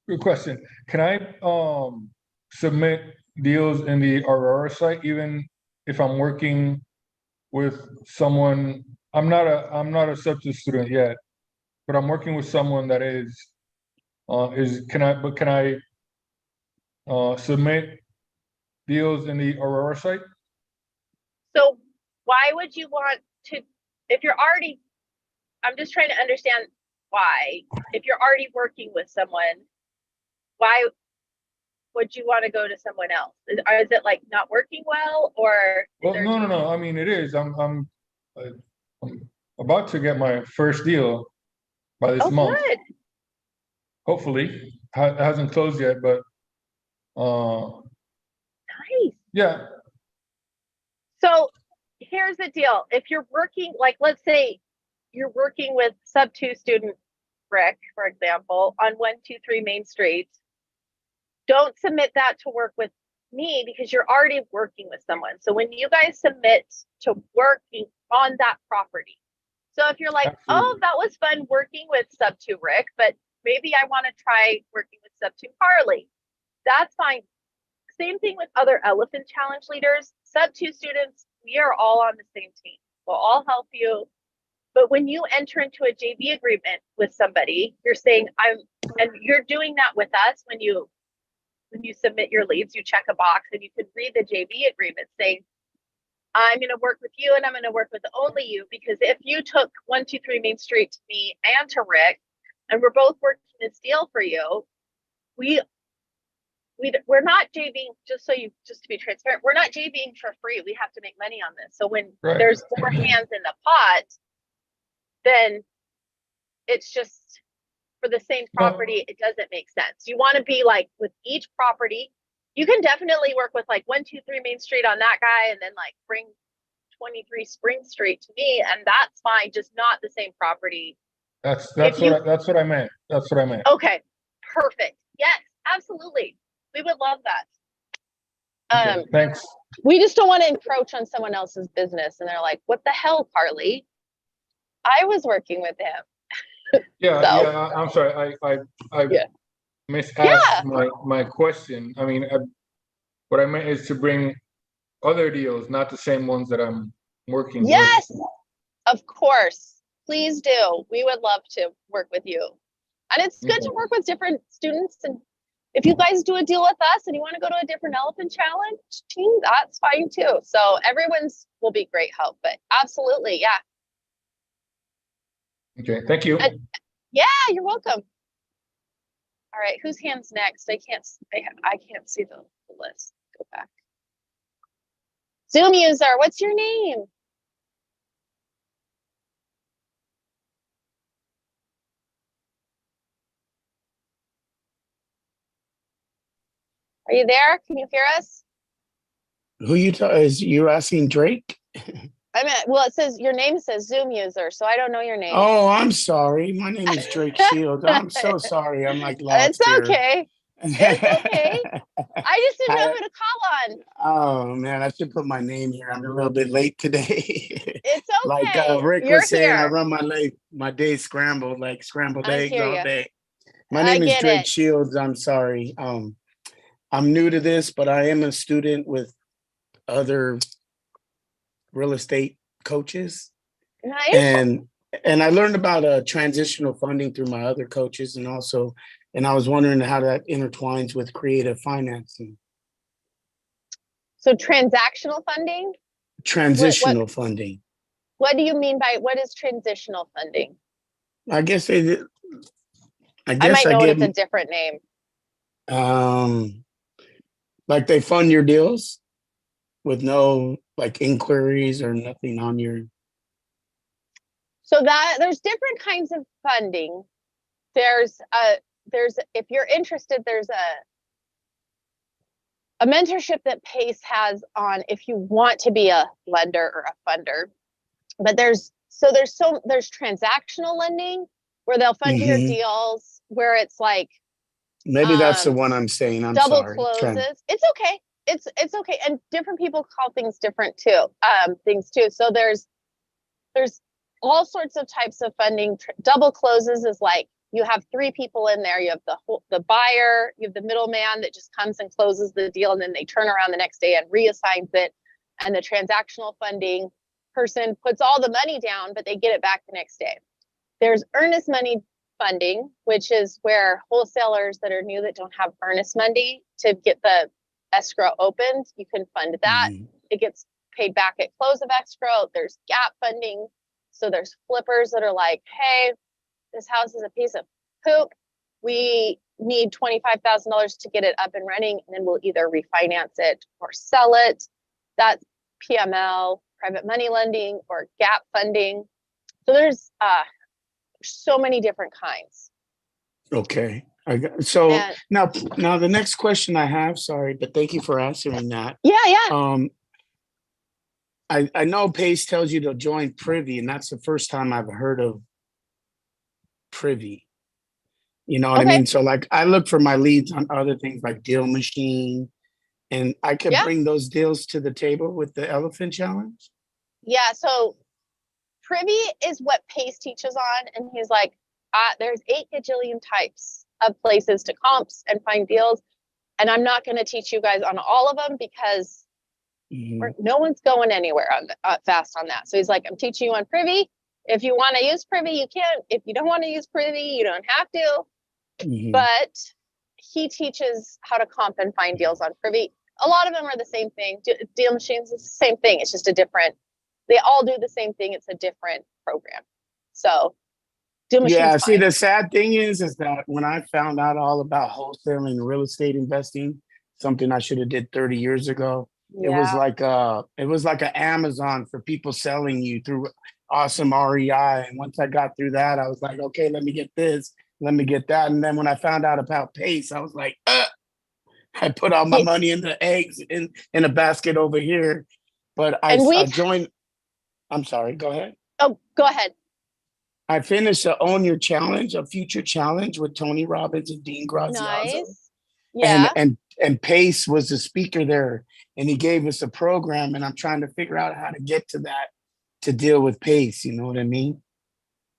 Good question. Can I submit deals in the Aurora site even if I'm working with someone? I'm not a substitute student yet, but I'm working with someone that can I submit deals in the Aurora site? So why would you want to if you're already, I'm just trying to understand why, if you're already working with someone, why would you want to go to someone else? Is it like not working well, or? Well, no. I mean, it is. I'm about to get my first deal by this Oh, month. good. Hopefully, it hasn't closed yet, but Nice. yeah. So here's the deal. If you're working, like, let's say you're working with sub-2 student Rick, for example, on 123 Main Street, don't submit that to work with me because you're already working with someone. So when you guys submit to working on that property, so if you're like, oh, Absolutely. that was fun working with sub-2 Rick, but maybe I want to try working with sub-2 Carly, that's fine. Same thing with other Elephant Challenge leaders, sub-2 students, we are all on the same team. We'll all help you. But when you enter into a JV agreement with somebody, you're saying, and you're doing that with us when you submit your leads, you check a box and you can read the JV agreement saying, I'm going to work with you and I'm going to work with only you, because if you took 123 Main Street to me and to Rick, and we're both working this deal for you, we're not JVing, just to be transparent, we're not JVing for free. We have to make money on this. So when Right. there's more hands in the pot, then it's just for the same property, it doesn't make sense. You want to be like with each property, you can definitely work with like 123 Main Street on that guy and then like bring 23 Spring Street to me, and that's fine, just not the same property. That's what I meant. That's what I meant. Okay, perfect. Yes, absolutely. We would love that. Okay, thanks. We just don't want to encroach on someone else's business. And they're like, what the hell, Carly? I was working with him. Yeah, So- yeah. I'm sorry. I Yeah. misasked my question. I mean, what I meant is to bring other deals, not the same ones that I'm working with. Yes, of course. Please do. We would love to work with you. And it's good to work with different students. And if you guys do a deal with us and you want to go to a different Elephant Challenge team, that's fine too. So everyone's will be great help, but absolutely. Yeah. Okay, thank you. Yeah, you're welcome. All right, whose hand's next? I can't see the list. Go back. Zoom user, what's your name? Are you there? Can you hear us? Who you're asking Drake? I mean, well, your name says Zoom user, so I don't know your name. Oh, I'm sorry. My name is Drake Shields. I'm so sorry. I'm like lost It's here. okay. It's okay. I just didn't know who to call on. Oh man, I should put my name here. I'm a little bit late today. It's okay. Like Rick You're was saying, I here. run my day scrambled, like scrambled I eggs hear all ya. day. My I name is get Drake it. Shields. I'm sorry. I'm new to this, but I am a student with other real estate coaches. Nice. And I learned about transitional funding through my other coaches, and I was wondering how that intertwines with creative financing. So transactional funding? Transitional funding. What do you mean by, what is transitional funding? I guess I might know it as a different name. Like they fund your deals with no like inquiries or nothing on your. So there's different kinds of funding. There's if you're interested, there's a mentorship that PACE has on if you want to be a lender or a funder. But there's transactional lending where they'll fund your deals where it's like Maybe that's the one I'm saying. I'm double sorry. closes. It's okay. It's okay. And different people call things different too. So there's all sorts of types of funding. Double closes is like you have three people in there. You have the buyer, you have the middleman that just comes and closes the deal, and then they turn around the next day and reassigns it. And the transactional funding person puts all the money down, but they get it back the next day. There's earnest money funding, which is where wholesalers that are new that don't have earnest money to get the escrow opened, you can fund that. It gets paid back at close of escrow. There's gap funding. So there's flippers that are like, hey, this house is a piece of poop. We need $25,000 to get it up and running, and then we'll either refinance it or sell it. That's PML, private money lending, or gap funding. So there's so many different kinds. Okay. So And now the next question I have, sorry, but thank you for answering that. yeah. I know Pace tells you to join Privy, and that's the first time I've heard of Privy. You know what I Okay. mean? So like I look for my leads on other things like Deal Machine, and I could Yeah. bring those deals to the table with the Elephant Challenge. Yeah, so Privy is what Pace teaches on, and he's like, there's 8 gajillion types of places to comps and find deals, and I'm not going to teach you guys on all of them because no one's going anywhere on fast on that. So he's like, I'm teaching you on Privy. If you want to use Privy, you can. If you don't want to use Privy, you don't have to. But he teaches how to comp and find deals on Privy. A lot of them are the same thing. Deal Machines is the same thing. It's just a different. They all do the same thing. It's a different program. So Deal Machines. Yeah, see, the sad thing is that when I found out all about wholesaling and real estate investing, something I should have did 30 years ago, it was like an Amazon for people selling you through awesome REI. And once I got through that, I was like, okay, let me get this, let me get that. And then when I found out about Pace, I was like, I put all my money in the eggs in a basket over here. But I joined. I'm sorry, go ahead. Oh, go ahead. I finished the Own Your Challenge, a future challenge with Tony Robbins and Dean Grazioso. Nice. Yeah. And Pace was the speaker there, and he gave us a program, and I'm trying to figure out how to get to that to deal with Pace. You know what I mean?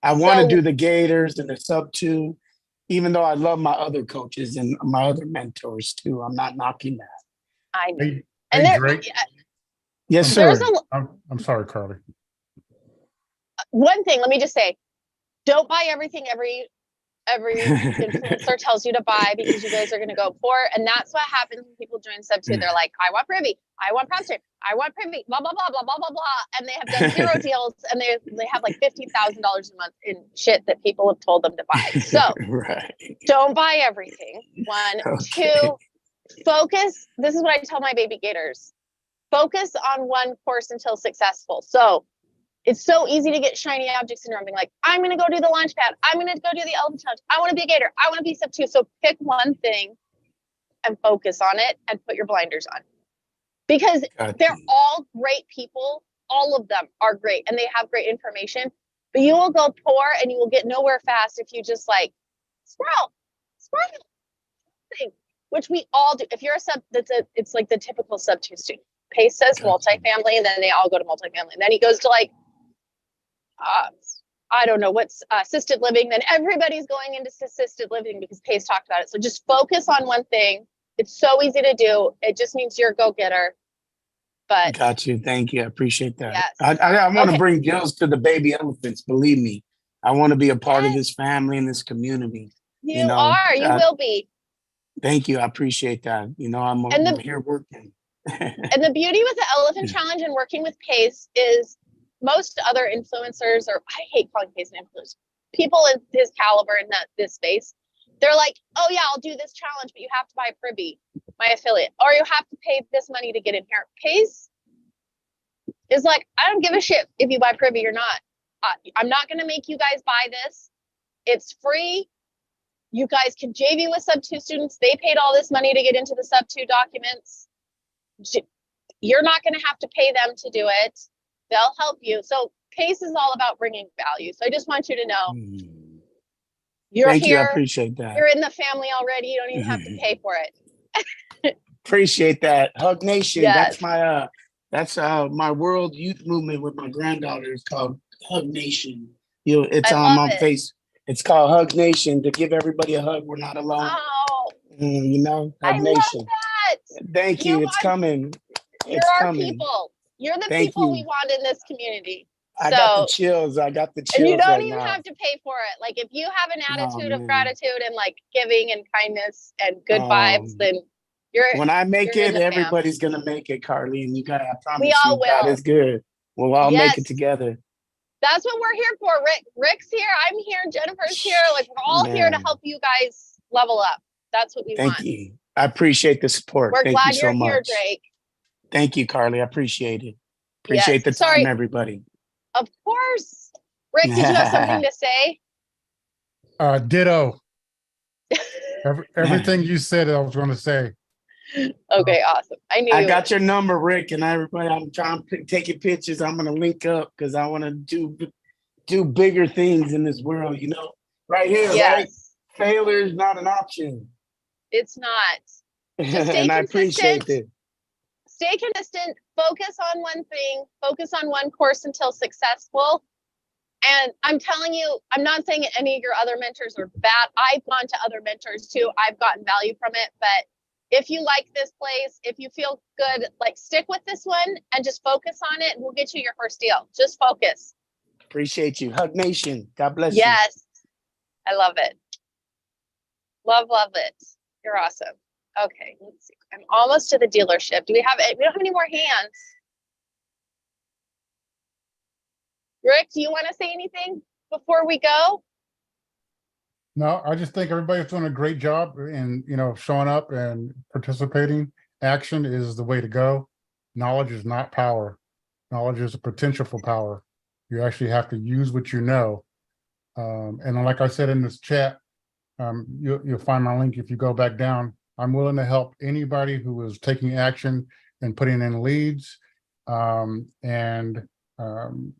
I want to do the Gators and the sub 2, even though I love my other coaches and my other mentors too. I'm not knocking that. I know. Hey, And there, Drake. Yes, sir. I'm sorry, Carly. One thing, let me just say, don't buy everything every influencer tells you to buy, because you guys are going to go poor. And that's what happens when people join sub 2. They're like, I want Privy, I want PropStream, I want Privy, blah, blah, blah, blah, blah, blah, blah. And they have done 0 deals, and they have like $50,000 a month in shit that people have told them to buy. So don't buy everything. 1, 2, focus. This is what I tell my baby Gators. Focus on one course until successful. So it's so easy to get shiny object syndrome, being like, I'm going to go do the launch pad. I'm going to go do the Elephant Challenge. I want to be a Gator. I want to be sub 2. So pick one thing and focus on it and put your blinders on, because they're all great people. All of them are great, and they have great information, but you will go poor and you will get nowhere fast if you just like squirrel, thing, which we all do. If you're a sub, it's like the typical sub 2 student. Pace says multifamily, and then they all go to multifamily. And then he goes to like, I don't know what's assisted living. Then everybody's going into assisted living because Pace talked about it. So just focus on one thing. It's so easy to do. It just means you're a go-getter. But got you. Thank you. I appreciate that. Yes. I want to bring deals to the baby elephants. Believe me, I want to be a part of this family and this community. You will be. Thank you. I appreciate that. You know, I'm here working. And the beauty with the Elephant Challenge and working with Pace is most other influencers, or I hate calling Pace an influencer, people in his caliber in this space, they're like, oh yeah, I'll do this challenge, but you have to buy Privy, my affiliate, or you have to pay this money to get in here. Pace is like, I don't give a shit if you buy Privy or not. I'm not going to make you guys buy this. It's free. You guys can JV with sub 2 students. They paid all this money to get into the sub 2 documents. You're not going to have to pay them to do it. They'll help you. So Pace is all about bringing value. So I just want you to know, you're Thank here. you. I appreciate that. You're in the family already. You don't even have to pay for it. Appreciate that. Hug Nation. Yes. That's my world youth movement with my granddaughter. It's called Hug Nation. It's on face. It's called Hug Nation, to give everybody a hug. We're not alone. Oh, Hug Nation. love that. Thank you. It's coming. You're our people. You're the people we want in this community. I got the chills. And you don't even have to pay for it. Like, if you have an attitude of gratitude and like giving and kindness and good vibes, then when I make it, everybody's gonna make it, Carly. And I promise we all will. God is good. We'll all make it together. That's what we're here for. Rick's here. I'm here. Jennifer's here. Like, we're all here to Man. help you guys level up. That's what we Thank want. you. I appreciate the support. We're Thank you glad so you're here, much. Drake. Thank you, Carly. I appreciate it. Appreciate Yes. the Sorry. time, everybody. Of course. Rick, did you have something to say? Ditto. Everything you said, I was going to say. Okay, awesome. I knew I you got would. your number, Rick, and everybody. I'm trying to taking pictures. I'm gonna link up because I want to do bigger things in this world. You know, right here, right? Yes, Failure is not an option, it's not. Just stay and I appreciate consistent. it. Stay consistent. Focus on one thing. Focus on one course until successful. And I'm telling you, I'm not saying any of your other mentors are bad. I've gone to other mentors too. I've gotten value from it. But if you like this place, if you feel good, like, stick with this one and just focus on it. And we'll get you your first deal. Just focus. Appreciate you, Hug Nation. God bless you. Yes. I love it. Love it. You're awesome. Okay, let's see. I'm almost to the dealership. We don't have any more hands. Rick, do you want to say anything before we go? No, I just think everybody's doing a great job and, showing up and participating. Action is the way to go. Knowledge is not power. Knowledge is a potential for power. You actually have to use what you know. And like I said in this chat, you'll find my link if you go back down. I'm willing to help anybody who is taking action and putting in leads. No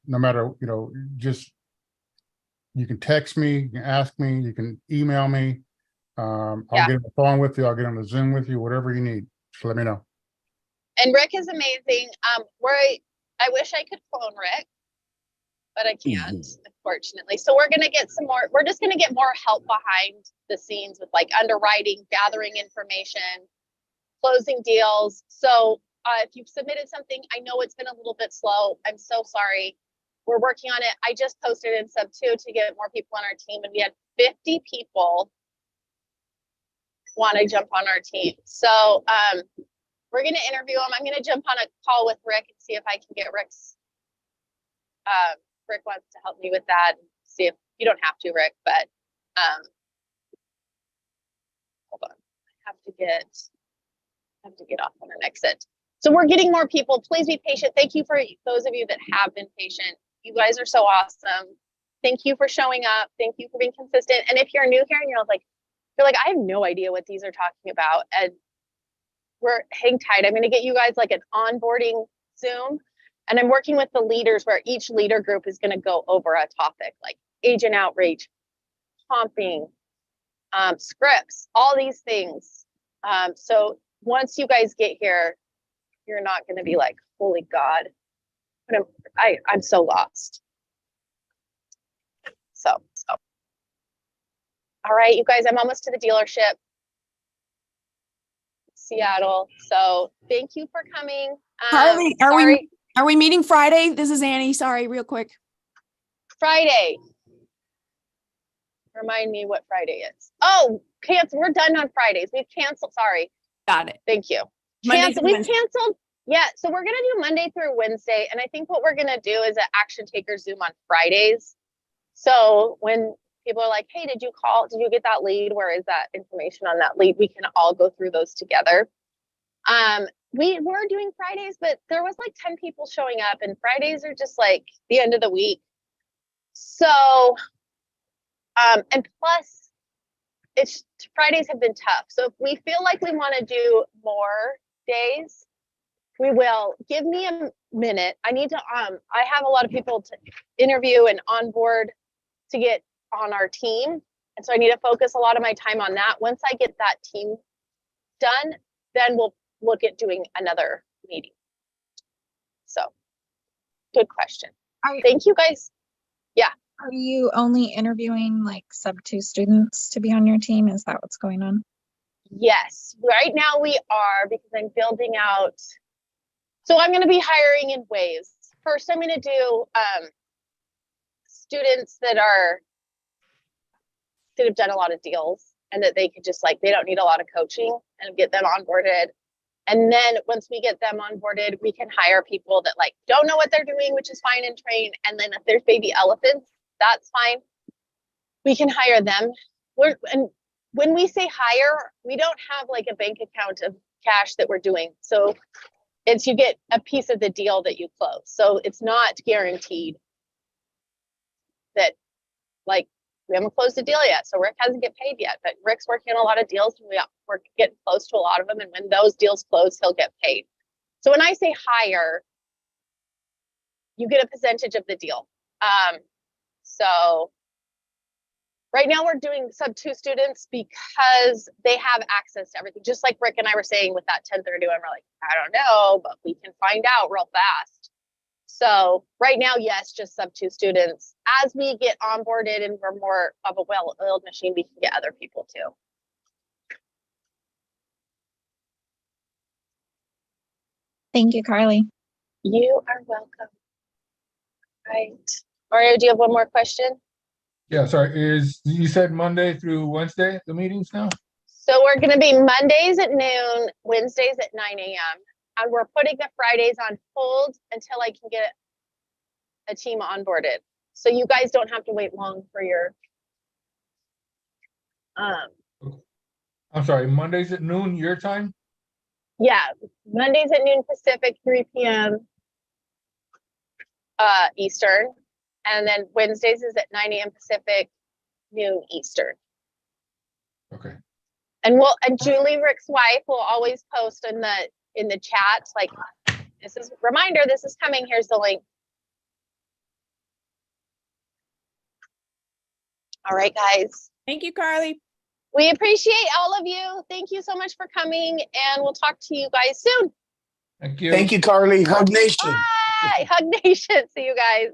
matter, just, you can text me, you can ask me, you can email me. I'll get on the phone with you. I'll get on the Zoom with you, whatever you need. Just let me know. And Rick is amazing. I wish I could clone Rick, but I can't, unfortunately. So we're going to get some more. We're just going to get more help behind the scenes with, like, underwriting, gathering information, closing deals. So if you've submitted something, I know it's been a little bit slow. I'm so sorry. We're working on it. I just posted in Sub 2 to get more people on our team, and we had 50 people want to jump on our team. So we're going to interview them. I'm going to jump on a call with Rick and see if I can get Rick's. Rick wants to help me with that. See if you don't have to, Rick, but hold on. I have to get off on an exit. So we're getting more people. Please be patient. Thank you for those of you that have been patient. You guys are so awesome. Thank you for showing up. Thank you for being consistent. And if you're new here and you're like, I have no idea what these are talking about, and hang tight. I'm going to get you guys like an onboarding Zoom, and I'm working with the leaders where each leader group is going to go over a topic like agent outreach, comping, scripts, all these things. So once you guys get here, you're not going to be like, holy God, I'm so lost. So, all right, you guys, I'm almost to the dealership, Seattle. So thank you for coming. Harley, are we meeting Friday? This is Annie. Sorry, real quick. Friday. Remind me what Friday is. Oh, cancel. We're done on Fridays. We've canceled. Sorry. Got it. Thank you. We've canceled. Yeah. So we're going to do Monday through Wednesday. And I think what we're going to do is an action taker Zoom on Fridays. So when people are like, hey, did you get that lead? Where is that information on that lead? We can all go through those together. We were doing Fridays, but there was like 10 people showing up, and Fridays are just like the end of the week. So, and plus Fridays have been tough. So if we feel like we want to do more days, we will. Give me a minute. I need to, I have a lot of people to interview and onboard to get on our team. And so I need to focus a lot of my time on that. Once I get that team done, then we'll look at doing another meeting. So good question. Thank you guys. Yeah. Are you only interviewing like Sub 2 students to be on your team? Is that what's going on? Yes, right now we are, because I'm building out. So I'm going to be hiring in waves. First, I'm going to do students that have done a lot of deals, and that they could just, like, they don't need a lot of coaching, and get them onboarded. And then once we get them onboarded, we can hire people that like don't know what they're doing, which is fine, and train. And then if there's baby elephants, that's fine. We can hire them. And when we say hire, we don't have like a bank account of cash that we're doing. So it's you get a piece of the deal that you close. So it's not guaranteed that like we haven't closed the deal yet. So Rick hasn't get paid yet, but Rick's working on a lot of deals and we're getting close to a lot of them. And when those deals close, he'll get paid. So when I say hire, you get a percentage of the deal. So right now we're doing sub 2 students because they have access to everything. Just like Rick and I were saying with that 1031, we're like, I don't know, but we can find out real fast. So right now, yes, just sub 2 students. As we get onboarded and we're more of a well-oiled machine, we can get other people too. Thank you, Carly. You are welcome. Right. Mario, do you have one more question? Yeah, sorry, you said Monday through Wednesday, the meetings now? So we're going to be Mondays at noon, Wednesdays at 9 a.m. And we're putting the Fridays on hold until I can get a team onboarded. So you guys don't have to wait long for your, I'm sorry, Mondays at noon, your time? yeah, Mondays at noon Pacific, 3 p.m. Eastern. And then Wednesdays is at 9 a.m. Pacific, noon Eastern. Okay. And Julie, Rick's wife, will always post in the chat, like, this is reminder, this is coming, here's the link. All right, guys. Thank you, Carly. We appreciate all of you. Thank you so much for coming, and we'll talk to you guys soon. Thank you. Thank you, Carly. Hug Nation. Bye. Hug Nation. See you guys.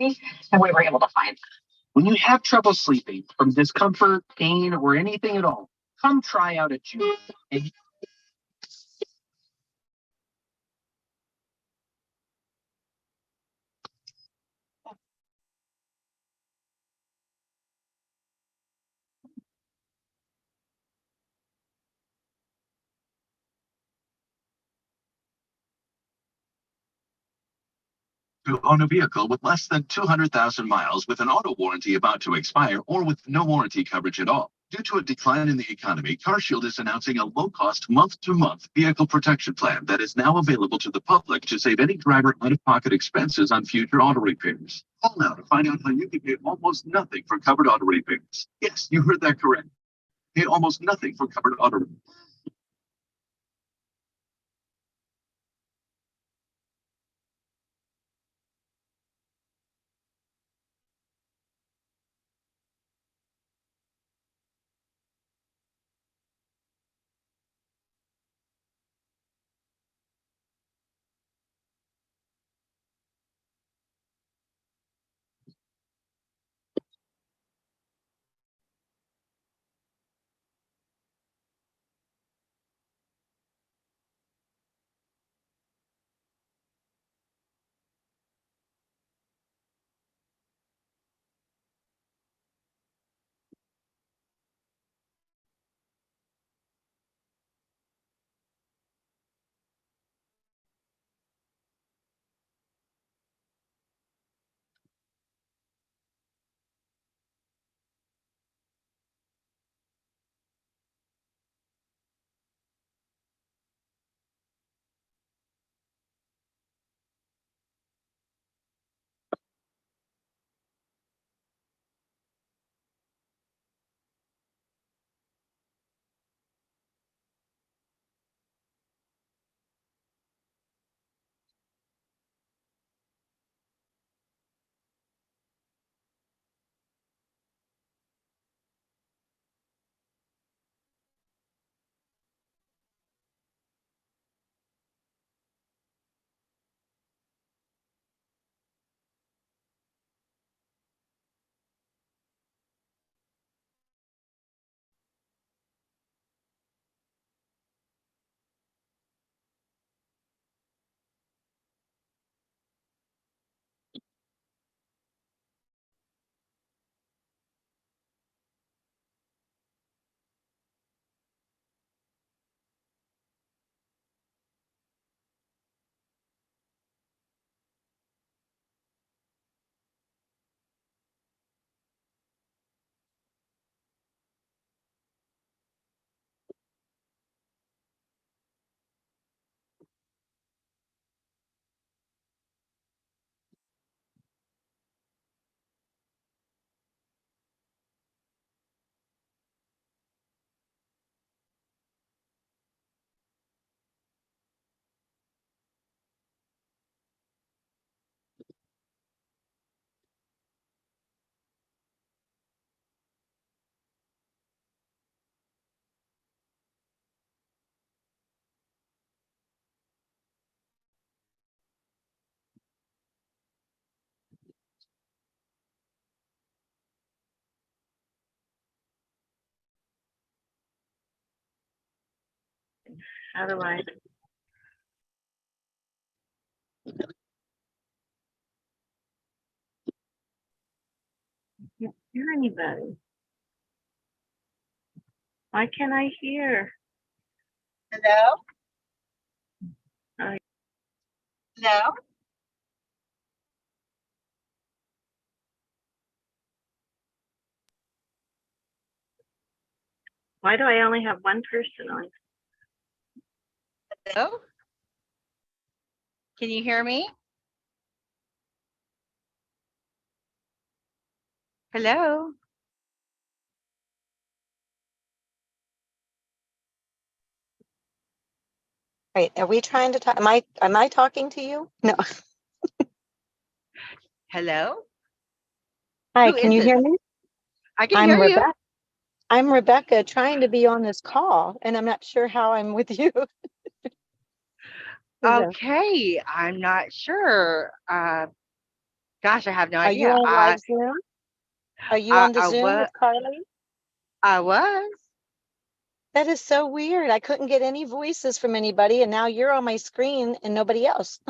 And we were able to find. When you have trouble sleeping from discomfort, pain, or anything at all, come try out a June. To own a vehicle with less than 200,000 miles with an auto warranty about to expire or with no warranty coverage at all. Due to a decline in the economy, CarShield is announcing a low-cost month-to-month vehicle protection plan that is now available to the public to save any driver out-of-pocket expenses on future auto repairs. Call now to find out how you can pay almost nothing for covered auto repairs. Yes, you heard that correct. Pay almost nothing for covered auto repairs. How do I? Can't hear anybody. Why can't I hear? Hello? Hi. Hello? Why do I only have one person on? Hello? Can you hear me? Hello? Right, are we trying to talk? Am I talking to you? No. Hello? Hi, Who can is you it? hear me? I can I'm hear you. Rebecca. I'm Rebecca trying to be on this call and I'm not sure how I'm with you. So, Okay, I'm not sure. Gosh, I have no are you idea. on live Zoom? Are you on the I Zoom was, with Carly? I was. That is so weird. I couldn't get any voices from anybody and now you're on my screen and nobody else.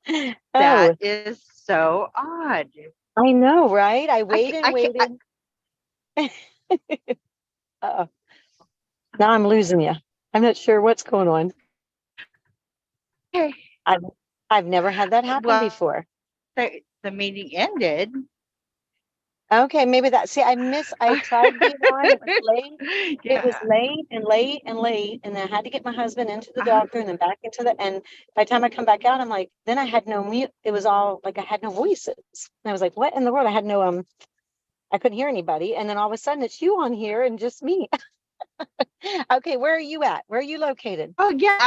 That Oh, is so odd. I know, right? I I, waited ca- and waited. Uh-oh. Now I'm losing you. I'm not sure what's going on. okay. I've never had that happen Well, before. the meeting ended. Okay, maybe that. See, I tried being on. It was late. It was Yeah. late and late and late, and I had to get my husband into the Uh-huh. doctor and then back into the. And by the time I come back out, I'm like, then I had no mute. It was all like I had no voices. And I was like, what in the world? I had no I couldn't hear anybody. And then all of a sudden, it's you on here and just me. Okay, where are you at? Where are you located? Oh yeah,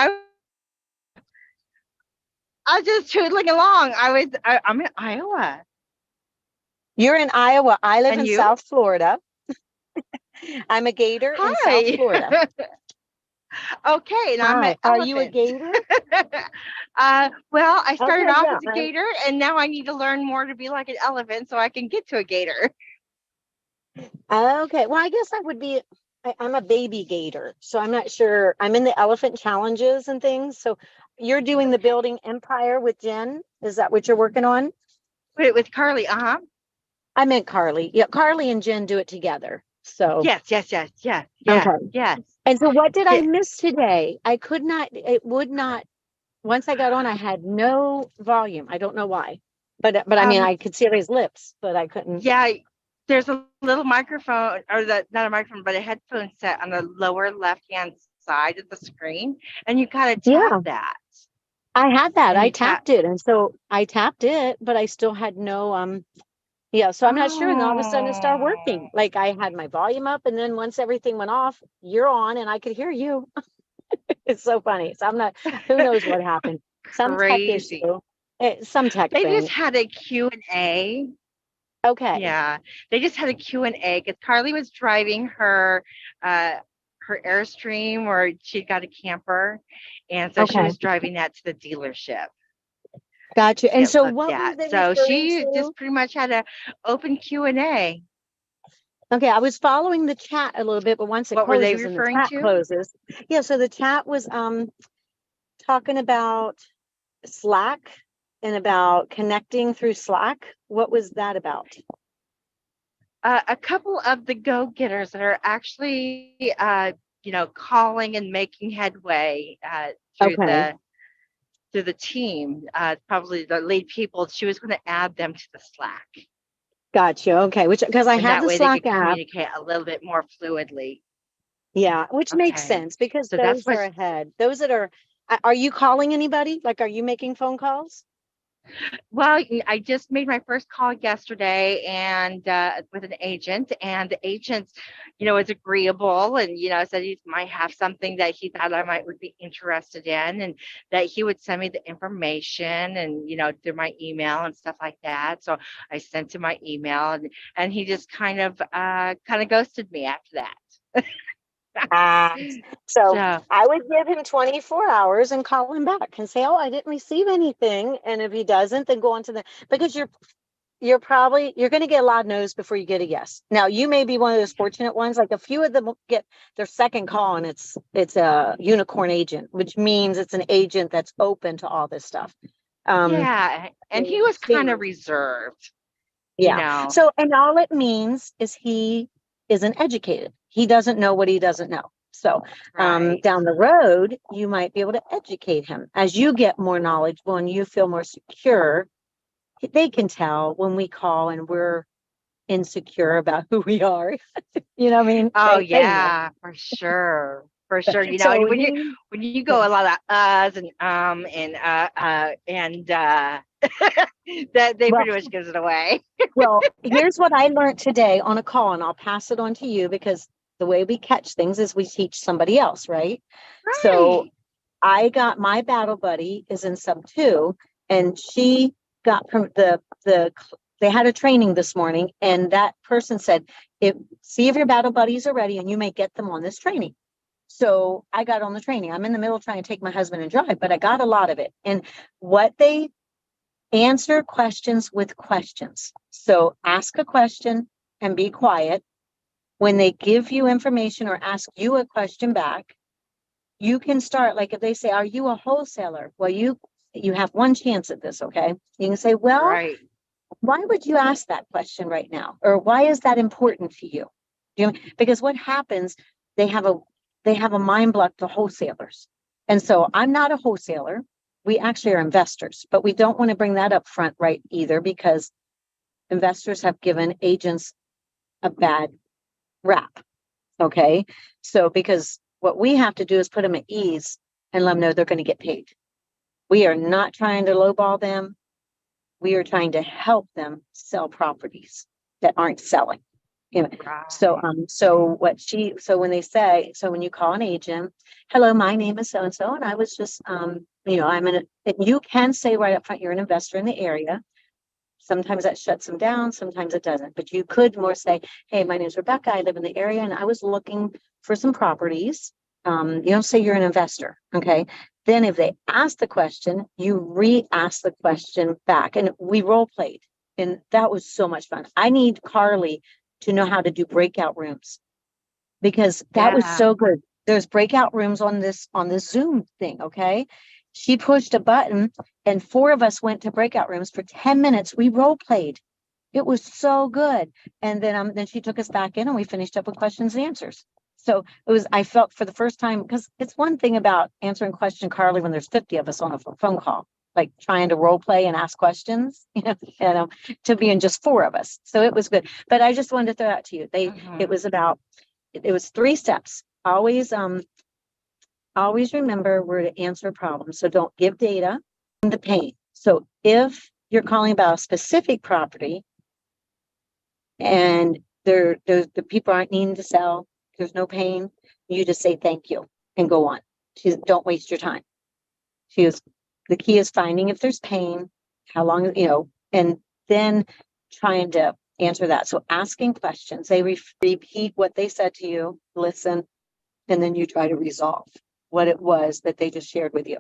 I was just tootling along. I'm in Iowa. You're in Iowa. I live And in you? South Florida. I'm a gator in South Hi. Florida. Okay, and I'm an Hi, are you a elephant. gator? Well, I started Okay, off yeah. as a gator, and now I need to learn more to be like an elephant so I can get to a gator. Okay, well, I guess I would be. I'm a baby gator, so I'm not sure. I'm in the elephant challenges and things. So you're doing the building empire with Jen. Is that what you're working on? With Carly, uh-huh. I meant Carly. Yeah, Carly and Jen do it together. So Yes. okay. Yes. And so what did I Yeah. miss today? I could not. It would not. Once I got on, I had no volume. I don't know why, but I mean, I could see everybody's lips, but I couldn't. Yeah, there's a little microphone, or not a microphone, but a headphone set on the lower left-hand side of the screen, and you gotta Yeah. tap that. I had that. And I you tap. tapped it. And so I tapped it, but I still had no yeah, so I'm not sure. And all of a sudden it started working. Like I had my volume up and then once everything went off, you're on and I could hear you. It's so funny. So I'm not, who knows what happened. Some tech Crazy. issue. Some tech They thing. just had a Q&A. Okay. Yeah, they just had a Q&A because Carly was driving her Airstream, where she got a camper, and so she Okay. was driving that to the dealership. Gotcha. And so Of what that. was they So referring she to? just pretty much had a open Q&A. Okay, I was following the chat a little bit, but once it What were they closes and the referring chat to? closes. Yeah, so the chat was talking about Slack and about connecting through Slack. What was that about? A couple of the go-getters that are actually, calling and making headway through Okay. the team. Probably the lead people. She was going to add them to the Slack, Gotcha. Okay, which because I and have that the way they Slack could app. communicate a little bit more fluidly. Yeah, which makes Okay, sense because so that's those are what. ahead. Those that are you calling anybody? Like, are you making phone calls? Well, I just made my first call yesterday, and with an agent, and the agent, was agreeable, and said he might have something that he thought I would be interested in, and that he would send me the information, and through my email and stuff like that. So I sent him my email, and he just kind of ghosted me after that. So So I would give him 24 hours and call him back and say, "Oh, I didn't receive anything." And if he doesn't, then go on to because you're going to get a lot of no's before you get a yes. Now you may be one of those fortunate ones. Like a few of them will get their second call and it's a unicorn agent, which means it's an agent that's open to all this stuff. yeah, and he was kind of reserved. Yeah. So, and all it means is he isn't educated. He doesn't know what he doesn't know. So, Right. down the road, you might be able to educate him as you get more knowledgeable and you feel more secure. They can tell when we call and we're insecure about who we are. You know what I mean? Oh They know. yeah, for sure. For sure. So And when you go a lot of uhs and and that they Well, pretty much gives it away. well, here's what I learned today on a call, and I'll pass it on to you because the way we catch things is we teach somebody else, right? So Right. I got my battle buddy is in sub 2, and she got from the they had a training this morning and that person said, see if your battle buddies are ready and you may get them on this training. So I got on the training. I'm in the middle of trying to take my husband and drive, but I got a lot of it. And what they answer questions with questions. So ask a question and be quiet. When they give you information or ask you a question back, you can start, like if they say, are you a wholesaler? Well, you have one chance at this, okay? You can say, well, Right. why would you ask that question right now? Or why is that important to you? Because what happens, they have a mind block to wholesalers. And so I'm not a wholesaler. We actually are investors, but we don't want to bring that up front right either, because investors have given agents a bad rap. Okay. So because what we have to do is put them at ease and let them know they're going to get paid. We are not trying to lowball them. We are trying to help them sell properties that aren't selling. So when they say, so when you call an agent, hello, my name is so-and-so, and I was just, you can say right up front, you're an investor in the area. Sometimes that shuts them down, sometimes it doesn't, but you could more say, hey, my name is Rebecca, I live in the area and I was looking for some properties. You don't say you're an investor, okay? Then if they ask the question, you re-ask the question back, and we role played, and that was so much fun. I need Carly to know how to do breakout rooms, because that was so good. There's breakout rooms on this Zoom thing, okay? She pushed a button and 4 of us went to breakout rooms for 10 minutes. We role played. It was so good. And then she took us back in and we finished up with questions and answers. So I felt for the first time, because it's one thing about answering question, Carly, when there's 50 of us on a phone call, like trying to role play and ask questions, to being just 4 of us. So it was good. But I just wanted to throw that to you. It was 3 steps. Always remember where to answer problems. So don't give data and the pain. So if you're calling about a specific property and the people aren't needing to sell, there's no pain, you just say thank you and go on. Don't waste your time. The key is finding if there's pain, how long, and then trying to answer that. So asking questions, they repeat what they said to you, listen, and then you try to resolve what it was that they just shared with you.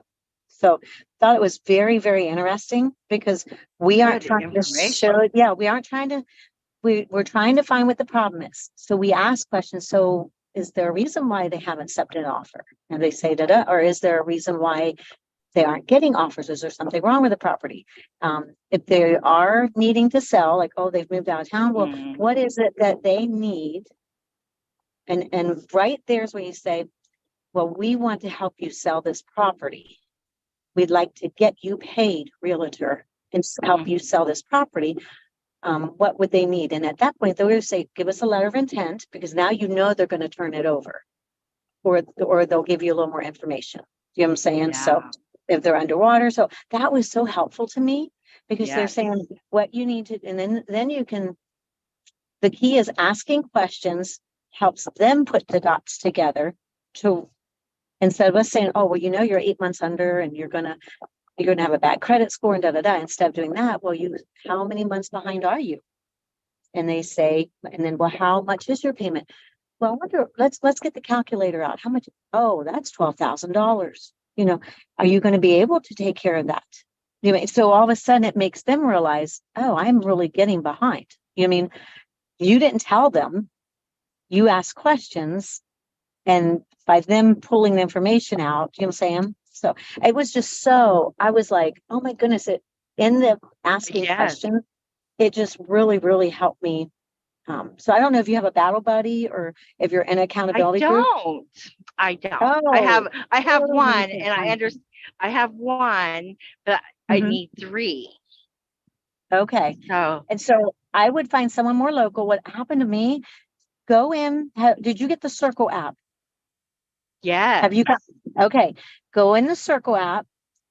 So thought it was very, very interesting, because we aren't trying to show it. Yeah, we're trying to find what the problem is. So we ask questions. So is there a reason why they haven't accepted an offer? And they say da, or is there a reason why they aren't getting offers? Is there something wrong with the property? If they are needing to sell, like, oh, they've moved out of town. Well, what is it that they need? And right there's where you say, well, we want to help you sell this property. We'd like to get you paid, realtor, and help you sell this property. What would they need? And at that point, they would say, give us a letter of intent, because now they're going to turn it over, or they'll give you a little more information. You know what I'm saying? Yeah. So if they're underwater, so that was so helpful to me, because they're saying what you need to, and then you can. The key is asking questions helps them put the dots together instead of us saying, oh, well, you're 8 months under and you're gonna have a bad credit score and Instead of doing that, well, how many months behind are you? And they say, and then, well, how much is your payment? Well, I wonder, let's get the calculator out. How much? Oh, that's $12,000. Are you going to be able to take care of that? So all of a sudden it makes them realize, oh, I'm really getting behind. You didn't tell them, you asked questions, and by them pulling the information out, you know what I'm saying? So it was just I was like, oh my goodness, in the asking questions, it just really, really helped me. So I don't know if you have a battle buddy or if you're in an accountability group. I don't. Oh, I have one, and I understand. I have one, but I need 3. Okay. So I would find someone more local. What happened to me? Go in. Did you get the Circle app? Yeah. Have you got? Okay. Go in the Circle app,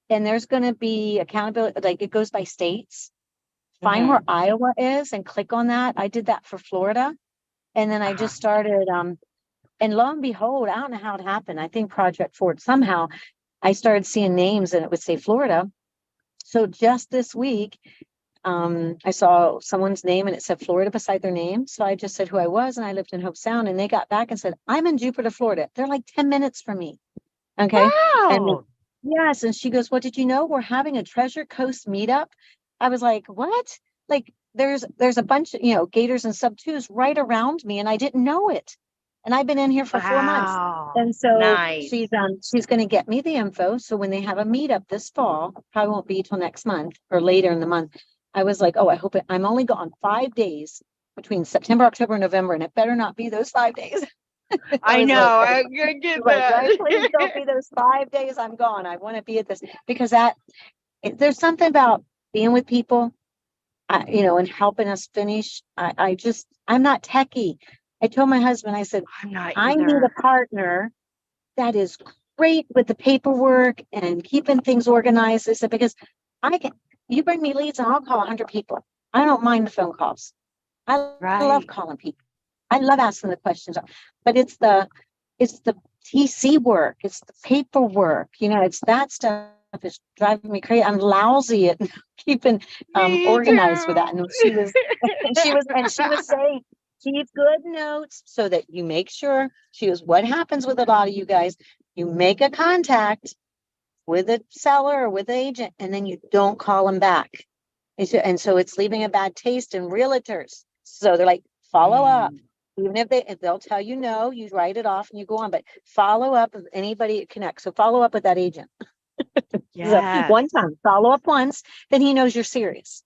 and there's going to be accountability. Like, it goes by states. Find where Iowa is and click on that. I did that for Florida. And then I just started, and lo and behold, I don't know how it happened. I think Project Forward, somehow I started seeing names and it would say Florida. So just this week, I saw someone's name and it said Florida beside their name. So I just said who I was and I lived in Hope Sound, and they got back and said, I'm in Jupiter, Florida. They're like 10 minutes from me. Okay. And Wow. yes. And she goes, well, did you know we're having a Treasure Coast meetup? I was like, what? Like there's a bunch of, gators and sub twos right around me and I didn't know it. And I've been in here for 4 months. Wow. And so Nice. she's going to get me the info. So when they have a meetup this fall, probably won't be till next month or later in the month. I was like, oh, I hope I'm only gone 5 days between September, October, and November. And it better not be those 5 days. I was know. like, I get like, that. right, please don't be those 5 days I'm gone. I want to be at this because there's something about being with people, and helping us finish. I'm not techie. I told my husband, I said, I'm not I need either. a partner that is great with the paperwork and keeping things organized. I said, because you bring me leads and I'll call 100 people. I don't mind the phone calls. I love Right. calling people. I love asking the questions, but it's the TC work. It's the paperwork. It's that stuff is driving me crazy. I'm lousy at keeping Me organized with too. that. And she was saying, keep good notes so that you make sure. She goes, what happens with a lot of you guys? You make a contact with a seller or with the agent, and then you don't call them back. And so it's leaving a bad taste in realtors. So they're like, follow up. Even if they'll tell you no, you write it off and you go on, but follow up with anybody that connects. So follow up with that agent. So Yes. one time, follow up once, then he knows you're serious.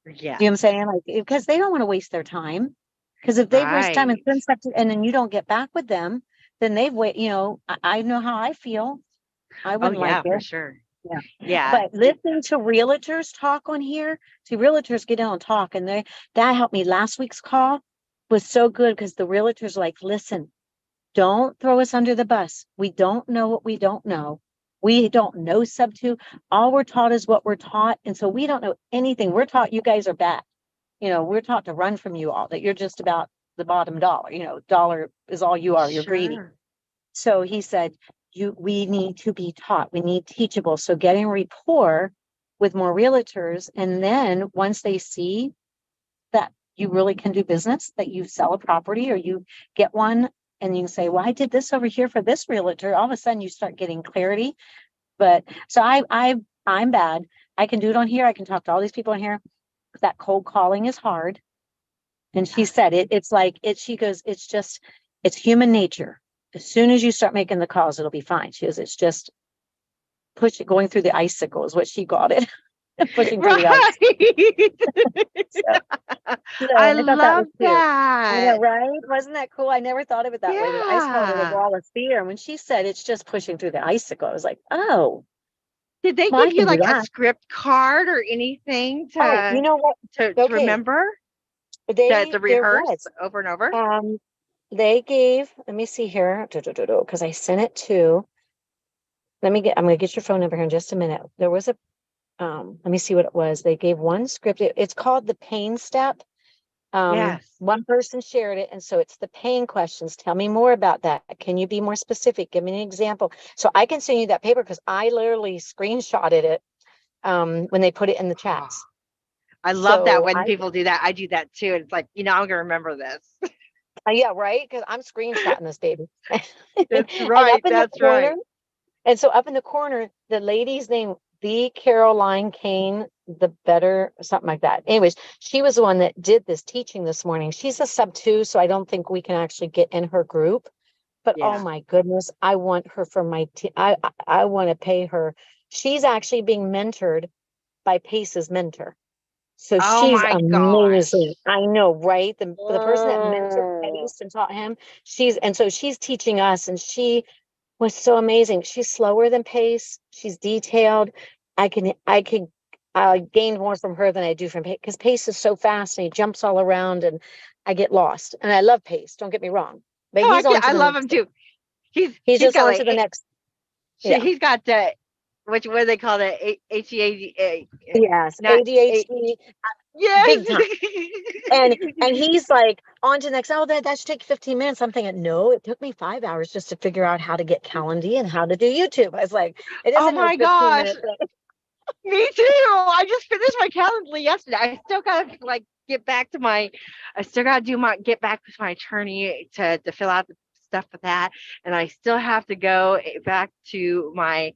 Yeah. You know what I'm saying? Like, because they don't want to waste their time. Because if they waste time and Right. send stuff and then you don't get back with them, then they've I know how I feel. I Oh wouldn't like yeah, for it. sure. Yeah. Yeah. But listening to realtors talk on here, see, realtors get in and talk, and that helped me. Last week's call was so good because the realtors like, listen, don't throw us under the bus. We don't know what we don't know. We don't know sub two. All we're taught is what we're taught. And so we don't know anything. We're taught you guys are bad. We're taught to run from you all, that you're just about the bottom dollar. Dollar is all you are. You're greedy. Sure. So he said, we need to be taught. We need teachable. So getting rapport with more realtors. And then once they see that you really can do business, that you sell a property or you get one and you can say, well, I did this over here for this realtor. All of a sudden you start getting clarity. But so I'm bad. I can do it on here. I can talk to all these people on here. That cold calling is hard. And she said she goes, it's human nature. As soon as you start making the calls, it'll be fine. She goes, it's just going through the icicle is what she called it. Pushing through the ice. I thought that was love cute. I know, that. right? Wasn't that cool? I never thought of it that way. I just called it a Yeah. wall of fear. And when she said it's just pushing through the icicle, I was like, oh, Did they well, I give you can do like a that. script card or anything Oh, you know what? to Okay. remember? To There rehearse was. over and over? They gave, let me see here, because I sent it to, I'm gonna get your phone number here in just a minute. There was let me see what it was. They gave one script. It's called the pain step. Yes. One person shared it. And so it's the pain questions. Tell me more about that. Can you be more specific? Give me an example. So I can send you that paper because I literally screenshotted it when they put it in the chats. I love that So when people do that. I do that too. It's like, I'm gonna remember this. Yeah, right. Because I'm screenshotting this baby. That's And right. up in the That's right. corner, and so up in the corner, the lady's name, the Caroline Kane, the better, something like that. Anyways, she was the one that did this teaching this morning. She's a sub 2, so I don't think we can actually get in her group. But oh Yeah. my goodness, I want her for my I want to pay her. She's actually being mentored by Pace's mentor. So Oh she's my amazing. gosh. I know, right? The person that mentored Pace and taught him, she's teaching us, and she was so amazing. She's slower than Pace. She's detailed. I gained more from her than I do from Pace because Pace is so fast and he jumps all around and I get lost. And I love Pace. Don't get me wrong, but Oh, he's on to I the love next him too. He's just got on like to the next. Yeah. he's got what do they call that? HEAD. Yes. Not ADHD. yes. Big time. And he's like on to the next. Oh, that should take 15 minutes. I'm thinking, no, it took me 5 hours just to figure out how to get Calendly and how to do YouTube. I was like, it Oh isn't no my 15 gosh. minute thing. Me too. I just finished my Calendly yesterday. I still gotta like get back to my, I still gotta get back with my attorney to fill out the stuff for that. And I still have to go back to my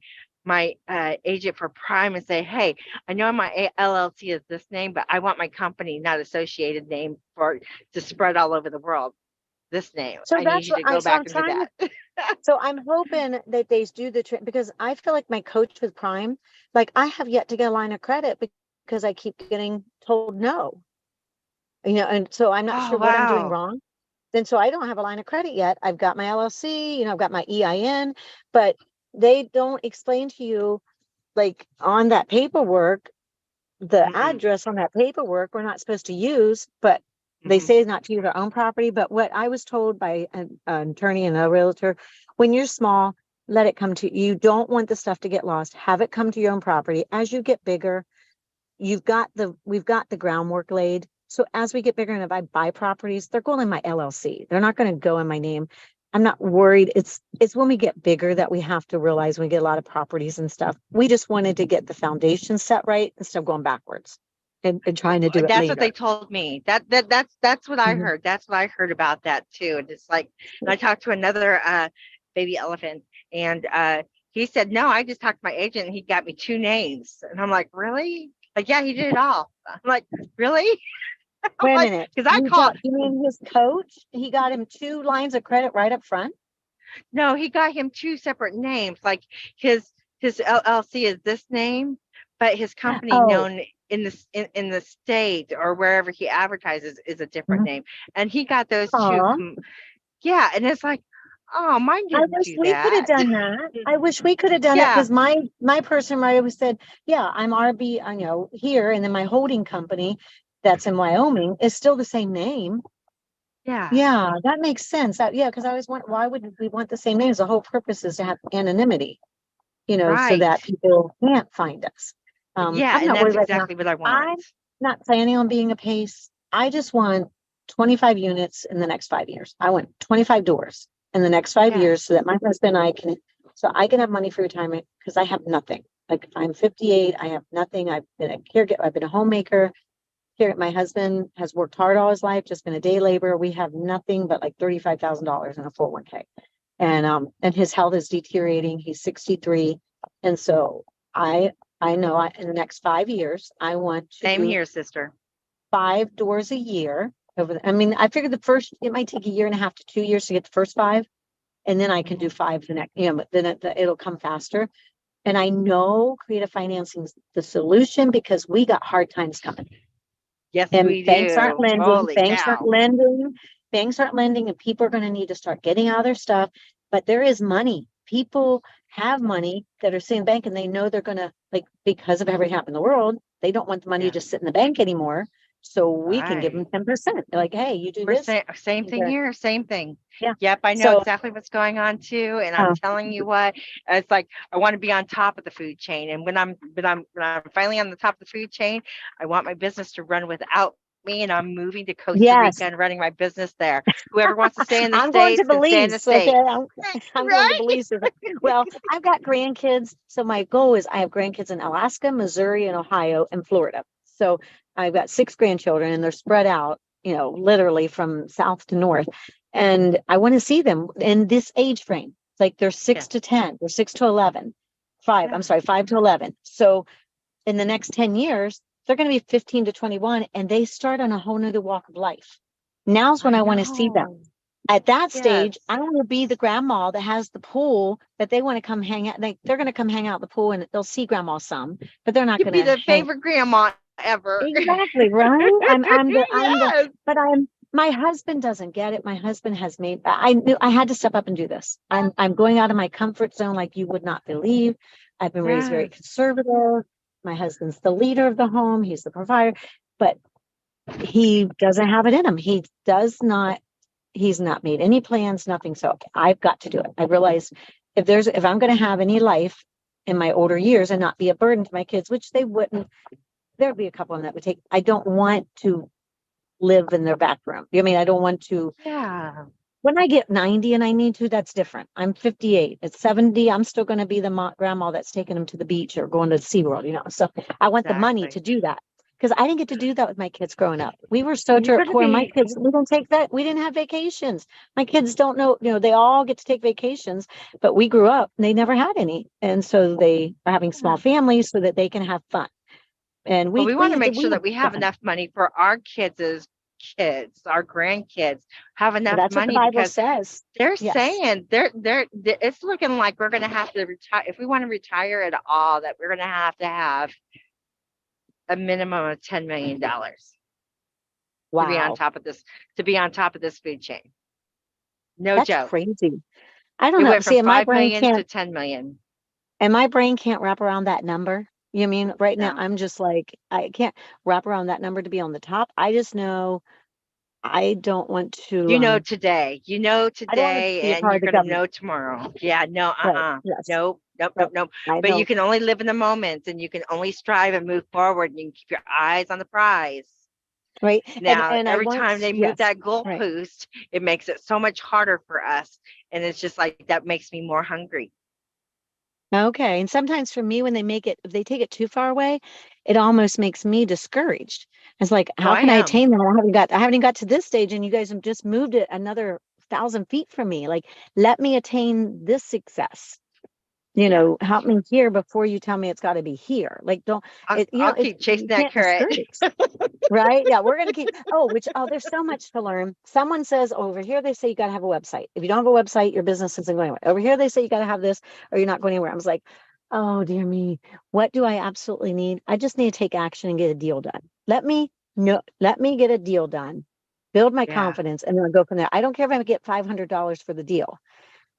agent for Prime and say, hey, I know my LLC is this name, but I want my company, not associated name, to spread all over the world. This name. So I need that's you to go so I'm back and do trying that. So I'm hoping that they do because I feel like my coach with Prime, like I have yet to get a line of credit because I keep getting told no. And so I'm not Oh, sure what I'm doing wow. wrong. Then so I don't have a line of credit yet. I've got my LLC, I've got my EIN, but they don't explain to you like on that paperwork, the address on that paperwork we're not supposed to use, but they say not to use our own property. But what I was told by an attorney and a realtor, when you're small, let it come to you. You don't want the stuff to get lost. Have it come to your own property. As you get bigger, we've got the groundwork laid. So as we get bigger and if I buy properties, they're going in my LLC. They're not going to go in my name. I'm not worried. It's when we get bigger that we have to realize we get a lot of properties and stuff. We just wanted to get the foundation set right instead of going backwards and trying to do it That's later. what they told me. That's what I Mhm. heard. That's what I heard about that too. And it's like, and I talked to another baby elephant, and he said, no, I just talked to my agent and he got me 2 names. And I'm like, really? Like, yeah, he did it all. I'm like, really? Wait a minute. Because I called. You mean his coach? He got him 2 lines of credit right up front? No, he got him 2 separate names. Like his LLC is this name, but his company known in the state or wherever he advertises is a different name. And he got those 2. Yeah, and it's like, oh, mine I didn't wish do we could have that. done that. I wish we could have done that Yeah. because my person right always said, yeah, I'm RB, here, and then my holding company that's in Wyoming is still the same name. Yeah. Yeah, that makes sense. Because I always want, why would we want the same names? The whole purpose is to have anonymity, so Right. that people can't find us. Yeah, I'm and not that's worried right now. exactly what I I'm want. not planning on being a PACE. I just want 25 units in the next 5 years. I want 25 doors in the next 5 Yeah. years so that my husband and I can have money for retirement because I have nothing. Like I'm 58, I have nothing. I've been a caregiver, I've been a homemaker. My husband has worked hard all his life, just been a day laborer. We have nothing but like $35,000 in a 401k. And his health is deteriorating. He's 63. And so I know in the next 5 years, I want to Same do here, sister. 5 doors a year. I figured it might take 1.5 to 2 years to get the first 5. And then I can do 5 the next, but then it'll come faster. And I know creative financing is the solution because we got hard times coming. Yes, And we banks do. aren't lending, Holy banks cow. aren't lending, and people are going to need to start getting out of their stuff. But there is money. People have money that are sitting in the bank and they know they're going to, because of everything happened in the world, they don't want the money to just sit in the bank anymore. So we can give them 10%. They're like, hey, you do We're this. same thing Okay. here, same thing. Yeah. Yep, I know So- exactly what's going on too. And I'm telling you what, it's like I want to be on top of the food chain. And when I'm finally on the top of the food chain, I want my business to run without me, and I'm moving to Costa Yes. Rica and running my business there. Whoever wants to stay in the I'm going States to can stay in the Belize. States. Okay, I'm going to Belize. Well, I've got grandkids. So my goal is I have grandkids in Alaska, Missouri, and Ohio, and Florida. So I've got 6 grandchildren and they're spread out, literally from south to north. And I want to see them in this age frame. It's like they're 6 to 10, they're 6 to 11, 5 to 11. So in the next 10 years, they're going to be 15 to 21 and they start on a whole nother walk of life. Now's when I want to see them. At that stage, I want to be the grandma that has the pool that they want to come hang out. They're going to come hang out at the pool and they'll see grandma some, but they're not You'd going be the favorite grandma ever. Exactly, right? My husband doesn't get it. My husband has made, I knew I had to step up and do this. I'm going out of my comfort zone like you would not believe. I've been raised very conservative. My husband's the leader of the home. He's the provider, but he doesn't have it in him. He's not made any plans, nothing. So I've got to do it. I realize if I'm going to have any life in my older years and not be a burden to my kids, which they wouldn't, there'd be a couple of them that would take, I don't want to live in their back room. I don't want to When I get 90 and I need to, that's different. I'm 58. At 70, I'm still going to be the grandma that's taking them to the beach or going to SeaWorld, you know. So I want the money to do that because I didn't get to do that with my kids growing up. We were so You're dirt gonna poor. My be- kids, we don't take that. We didn't have vacations. My kids don't know, you know, they all get to take vacations, but we grew up and they never had any. And so they are having small families so that they can have fun. And But we want to we- make sure we that we have fun. enough money for our kids' kids, our grandkids, have enough That's what the money Bible because says. they're Yes. saying it's looking like we're gonna have to retire if we want to retire at all, that we're gonna have a minimum of $10 million to be on Wow. top of this food chain. No That's joke. crazy. I don't It know. went See, from my 5 brain million to can't, 10 million. and my brain can't wrap around that number. You mean right now No. I'm just like, I can't wrap around that number to be on the top. I just know I don't want to, You know today, I don't want to today, be a and part you're of the gonna government. know tomorrow. Yeah, no, Right. Yes. nope, nope, Right. nope, nope. I But you don't. can only live in the moment, and you can only strive and move forward, and you can keep your eyes on the prize. Right. Now, And I every time they move yes. that Right. goalpost, it makes it so much harder for us, and it's just like that makes me more hungry. Okay. And sometimes for me, when they make it, if they take it too far away, it almost makes me discouraged. It's like, Oh, how I can I am. attain that? I haven't even got to this stage and you guys have just moved it another 1,000 feet from me. Like, let me attain this success. You Yeah. know, help me here before you tell me it's got to be here. Like, don't it, you I'll know, it's, keep chasing you that can't carrot. discourage. Right? Yeah, we're gonna keep there's so much to learn. Someone says over here they say you gotta have a website. If you don't have a website, your business isn't going anywhere. Over here they say you gotta have this or you're not going anywhere. I was like, oh dear me, what do I absolutely need? I just need to take action and get a deal done. Let me get a deal done, build my Yeah. confidence, and then I'll go from there. I don't care if I get $500 for the deal,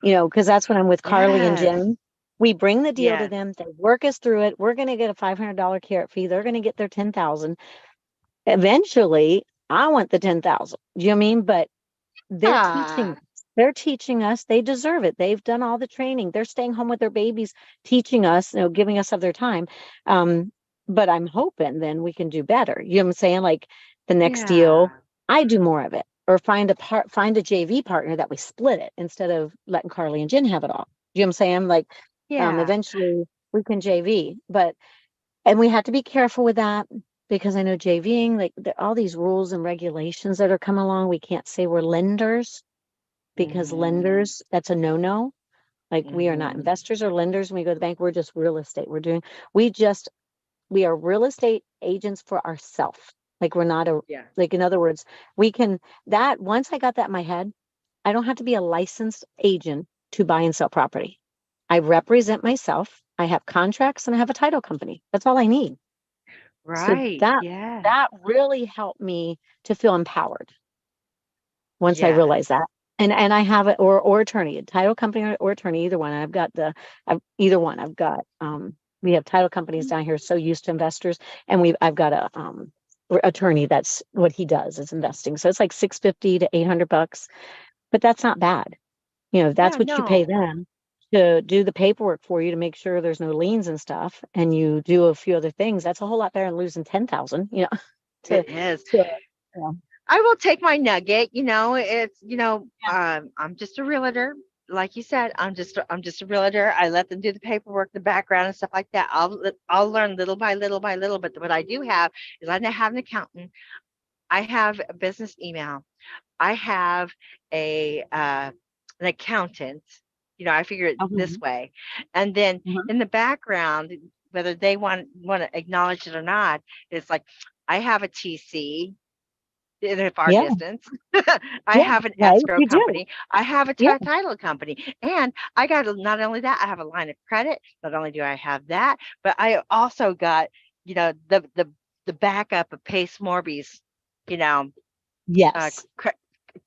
you know, because that's when I'm with Carly and Yes. Jen. We bring the deal to Yes. them, they work us through it. We're gonna get a $500 carrot fee, they're gonna get their 10,000. Eventually I want the 10,000. Do you know what I mean? But they're teaching us, they deserve it. They've done all the training. They're staying home with their babies, teaching us, you know, giving us of their time. But I'm hoping then we can do better. You know what I'm saying? Like the next deal, I do more of it or find a JV partner that we split it instead of letting Carly and Jen have it all. You know what I'm saying? Like, Yeah. eventually we can JV, and we have to be careful with that because I know JVing, like all these rules and regulations that are coming along, we can't say we're lenders because lenders, that's a no-no. Like we are not investors or lenders. When we go to the bank, we're just real estate. We are real estate agents for ourselves. Like we're not like, in other words, once I got that in my head, I don't have to be a licensed agent to buy and sell property. I represent myself. I have contracts and I have a title company. That's all I need. Right. So Yeah. that really helped me to feel empowered once I Yes. realized that. And I have it or attorney, a title company or attorney, either one. I've got either one. I've got we have title companies down here so used to investors, and I've got a attorney that's what he does is investing. So it's like $650 to $800, but that's not bad. You know, that's what you pay them to do the paperwork for you to make sure there's no liens and stuff, and you do a few other things. That's a whole lot better than losing 10,000. You know, It is. yeah. I will take my nugget. It's I'm just a realtor. Like you said, I'm just a realtor. I let them do the paperwork, the background and stuff like that. I'll learn little by little by little. But what I do have is I have an accountant. I have a business email. I have an accountant. I figure it this way. And then in the background, whether they want to acknowledge it or not, it's like I have a TC in a far distance. I have an escrow company. I have a title company. And I got not only that, I have a line of credit. Not only do I have that, but I also got, the backup of Pace Morby's,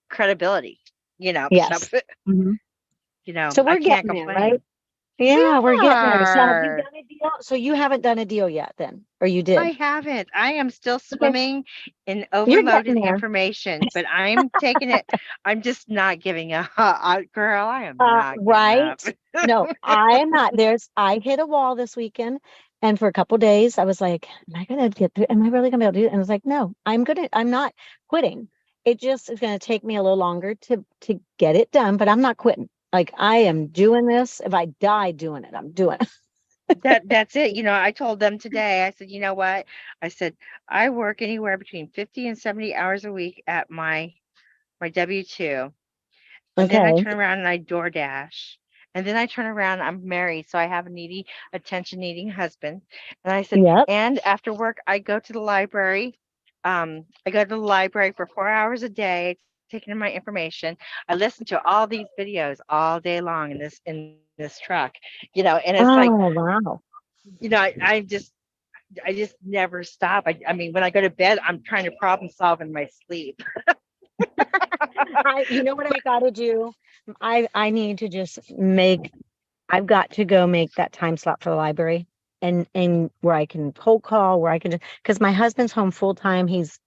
credibility, Yes. So, So we're I can't getting there, complain. right? Yeah, we're getting there. So have you done a deal? So you haven't done a deal yet then, or you did? I haven't. I am still Okay. swimming in You're overloaded getting there. information, but I'm taking it. I'm just not giving up. Girl, I am not giving Right? up. No, I'm not. I hit a wall this weekend, and for a couple days, I was like, "Am I gonna get through? Am I really gonna be able to do it?" And I was like, "No, I'm not quitting." it just is going to take me a little longer to get it done, but I'm not quitting. Like I am doing this. If I die doing it, I'm doing it. That's it. I told them today, I said, you know what? I said, I work anywhere between 50 and 70 hours a week at my W-2. And then I Okay. turn around and I DoorDash. And then I turn around, I'm married, so I have a attention needing husband. And I said, Yep. and after work, I go to the library. I go to the library for 4 hours a day, taking in my information. I listen to all these videos all day long in this truck, and it's like, Oh, wow. I just never stop. I mean, when I go to bed, I'm trying to problem solve in my sleep. You know what I got to do? I need to just I've got to go make that time slot for the library and where I can cold call, where I can, because my husband's home full time. He's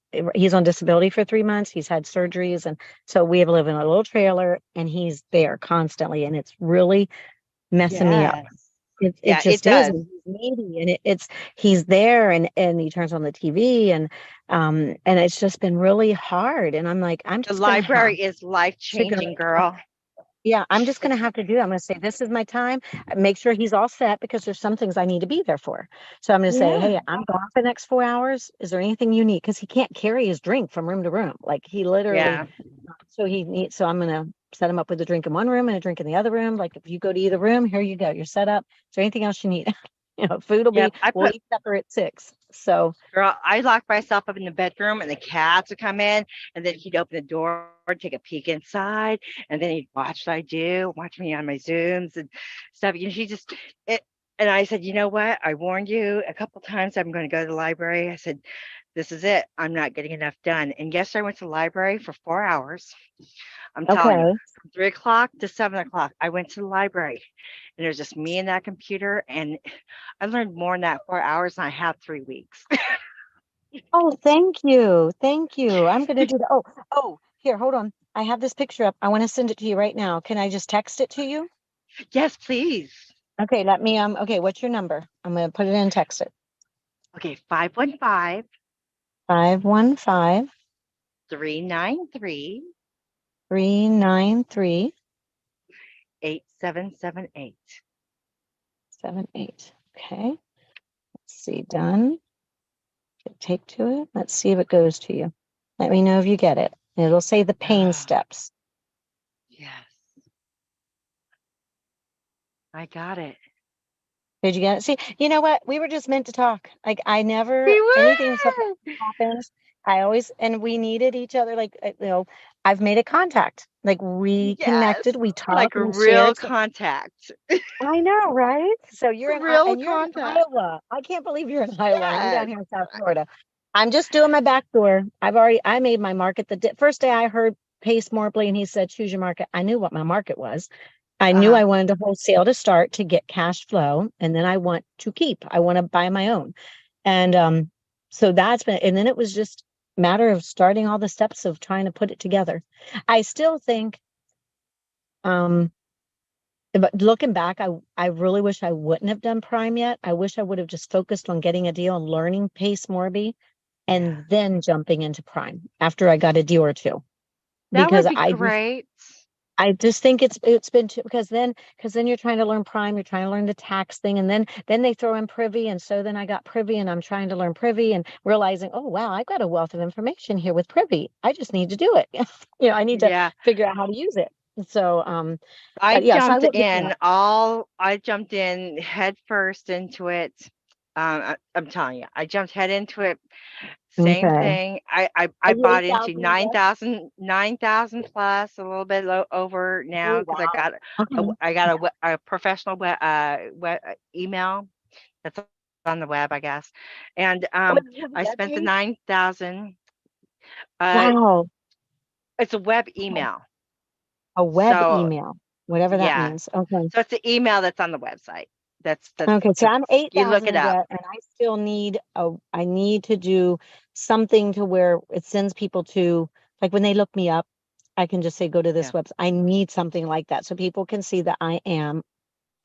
on disability for 3 months. He's had surgeries. And so we live in a little trailer and he's there constantly. And it's really messing me up. It Yeah, it just is. does. And he's needy and he's there and he turns on the TV and it's just been really hard. And I'm like, I'm The just gonna have library is life to go. changing, girl. Yeah, I'm just gonna have to do it. I'm gonna say, this is my time. Make sure he's all set because there's some things I need to be there for. So I'm gonna say, Yeah. hey, I'm gone for the next 4 hours. Is there anything you need? Because he can't carry his drink from room to room. Like he literally, Yeah. so I'm gonna set him up with a drink in one room and a drink in the other room. Like if you go to either room, here you go. You're set up. Is there anything else you need? Food will Yep. be, we'll eat supper at 6. So Girl, I locked myself up in the bedroom and the cats would come in and then he'd open the door, take a peek inside, and then he'd watch what I do, watch me on my Zooms and stuff. And I said, you know what? I warned you a couple times I'm going to go to the library. I said, this is it. I'm not getting enough done. And yesterday I went to the library for 4 hours. I'm telling you, okay. from 3 o'clock to 7 o'clock, I went to the library and there's just me and that computer. And I learned more in that 4 hours than I have 3 weeks. Oh, thank you. Thank you. I'm gonna do that. Oh, here, hold on. I have this picture up. I want to send it to you right now. Can I just text it to you? Yes, please. Okay, okay, what's your number? I'm gonna put it in and text it. Okay, 515 515 393 393 8778. 78. Okay, let's see, done. Take to it. Let's see if it goes to you. Let me know if you get it. It'll say the pain steps. Yes. I got it. Did you get it? See, you know what? We were just meant to talk. Like I never, We were. anything happens. And we needed each other. Like, I've made a contact. Like we connected, we talked, Like a we real shared. contact. I know, right? So you're Real you're in contact. Iowa. I can't believe you're in Iowa. I'm down Yes. here in South Florida. I'm just doing my back door. I made my market. First day I heard Pace Morpley and he said, choose your market. I knew what my market was. I knew I wanted to wholesale to start to get cash flow. And then I want to keep. I want to buy my own. And so that's been, and then it was just a matter of starting all the steps of trying to put it together. I still think, but looking back, I really wish I wouldn't have done Prime yet. I wish I would have just focused on getting a deal and learning Pace Morby and then jumping into Prime after I got a deal or two. That Because would be great. I just think it's been too, because then you're trying to learn Prime, you're trying to learn the tax thing, and then they throw in Privy, and so then I got Privy, and I'm trying to learn Privy, and realizing, oh wow, I've got a wealth of information here with Privy. I just need to do it. I need to figure out how to use it. So I yeah, so I jumped will do in that. I jumped in head first into it. I'm telling you, I jumped head into it. Same Okay. thing. I Are you bought into 8,000 9,000 plus, a little bit over now Oh, because wow. I got a professional email that's on the web, I guess. And I spent the 9,000. Wow. It's a web email. A web So email, whatever that yeah. means. Okay. So it's the email that's on the website. That's Okay, so I'm you look 8,000 it in up. debt, and I still need I need to do something to where it sends people to, like when they look me up, I can just say, go to this website. I need something like that so people can see that I am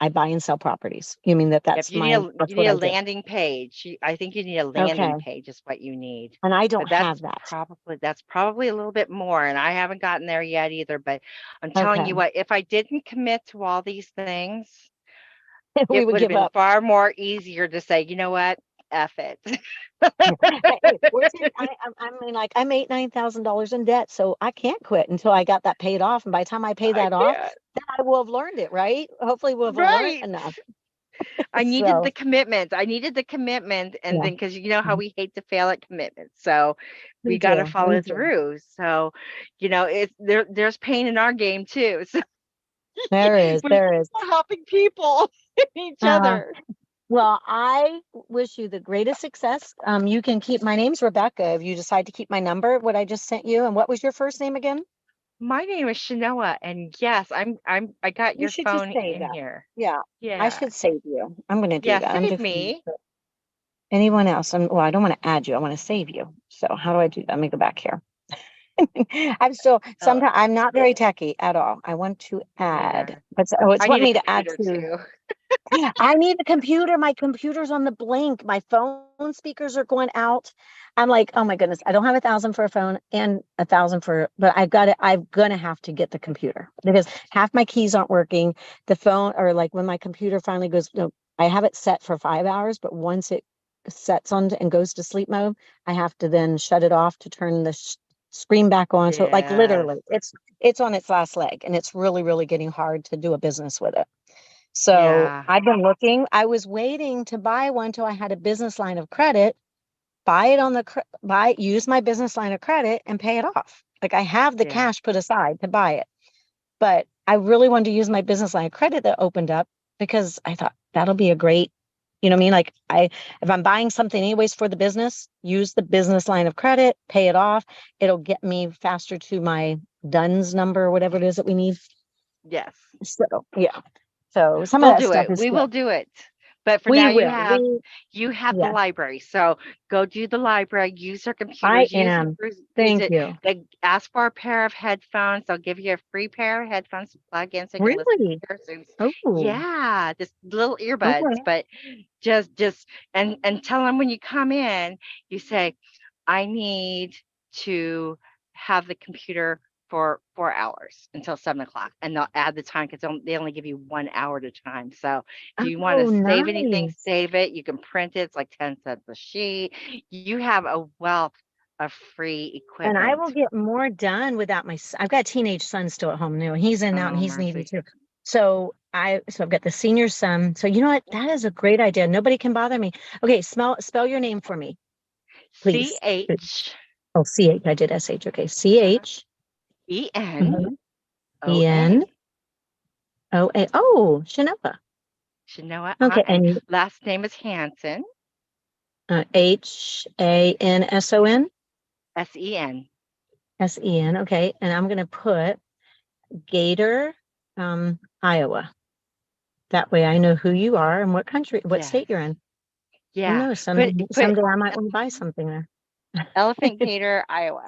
I buy and sell properties. You mean If that's you need a, that's you what need I a do. landing page. I think you need a Okay. landing page is what you need. And I But don't have that. that's probably a little bit more, and I haven't gotten there yet either. But I'm telling Okay. you what, if I didn't commit to all these things, We it would would have give been up. far more easier to say, you know what, F it. Hey, I mean, like I'm $9,000 in debt, so I can't quit until I got that paid off. And by the time I pay I that off, can't. then I will have learned it, right? Hopefully we'll have learned Right. enough. I needed So the commitment. I needed the commitment. And yeah, then, because you know how we hate to fail at commitments. So we we got to do. We follow do. through. So, it's there's pain in our game too. So There is. we're There is. helping people, each Uh, other. well, I wish you the greatest success. You can keep my name's Rebecca if you decide to keep my number, what I just sent you. And what was your first name again? My name is Shanoa, and yes, I got You your should just phone save in that. here. Yeah, I Yeah. should save you. I'm going to do Yeah, that. I'm save just gonna me. put anyone else. Well, I don't want to add you. I want to save you. So how do I do that? Let me go back here. I'm still Oh, sometimes I'm not very techy at all. I want to me add, neither. but it's I want need a me to add computer to. too. I need the computer. My computer's on the blink. My phone speakers are going out. I'm like, oh my goodness, I don't have 1,000 for a phone and 1,000 for, but I've got it. I'm gonna have to get the computer because half my keys aren't working. The phone, or like when my computer finally goes, no, I have it set for 5 hours, but once it sets on and goes to sleep mode, I have to then shut it off to turn the screen back on. So like Yes. literally, it's on its last leg, and it's really, really getting hard to do a business with it. So Yeah. I've been looking. I was waiting to buy one till I had a business line of credit, buy it on the use my business line of credit and pay it off. Like I have the Yeah. cash put aside to buy it, but I really wanted to use my business line of credit that opened up because I thought that'll be a great, you know what I mean? Like if I'm buying something anyways for the business, use the business line of credit, pay it off. It'll get me faster to my DUNS number or whatever it is that we need. Yes. So yeah. So some of We'll that do stuff it. is We good. will do it. But for We now, will. you have the Yeah, library. So go do the library, use their I computers, am. use Thank it. you. Ask for a pair of headphones. They'll give you a free pair of headphones to plug in so you can listen Really? to your tunes. Oh, Yeah, just little earbuds, okay. but just and tell them when you come in, you say, I need to have the computer for 4 hours until 7 o'clock, and they'll add the time because they only give you 1 hour at a time. So if you want Oh, to save anything, nice. save it. You can print it. It's like 10 cents a sheet. You have a wealth of free And I equipment. will get more done without I've got a teenage son still at home new, and he's in and out and Oh, he's needy mercy. too. So I've got the senior son. So you know what? That is a great idea. Nobody can bother me. Okay, spell your name for me, please. CH Oh, CH. I did SH. Okay. CH. EN Mhm. OA. EN. OA. Oh, Shanoa. Should know it. Okay. And And last name is Hanson. HANSON. SEN. SEN. Okay. And I'm going to put Gator, Iowa. That way I know who you are and what country, what Yes. state you're in. Who Yeah. knows? Put Someday I might want to buy something there. Elephant Gator, Iowa.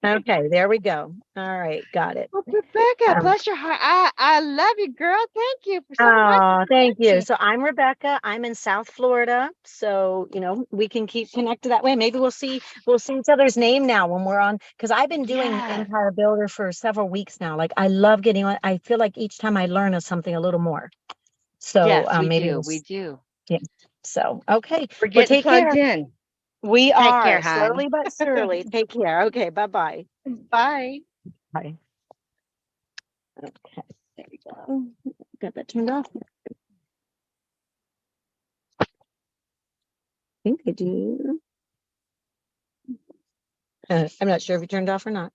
Okay, there we go. All right, got it. Well, Rebecca, Um, bless your heart. I love you, girl. Thank you for so much oh, thank you. information. So I'm Rebecca. I'm in South Florida. So, we can keep connected that way. Maybe we'll see each other's name now when we're on, because I've been doing Yes. Empire Builder for several weeks now. Like I love getting on. I feel like each time I learn of something a little more. So Yes, we maybe do. We do. yeah. So okay. We're Well, getting take care. plugged in. We Take care, are hon. slowly but surely. Take care. Okay. Bye-bye. Bye. Bye. Okay. There we go. Got that turned off. I think I do. I'm not sure if you turned off or not.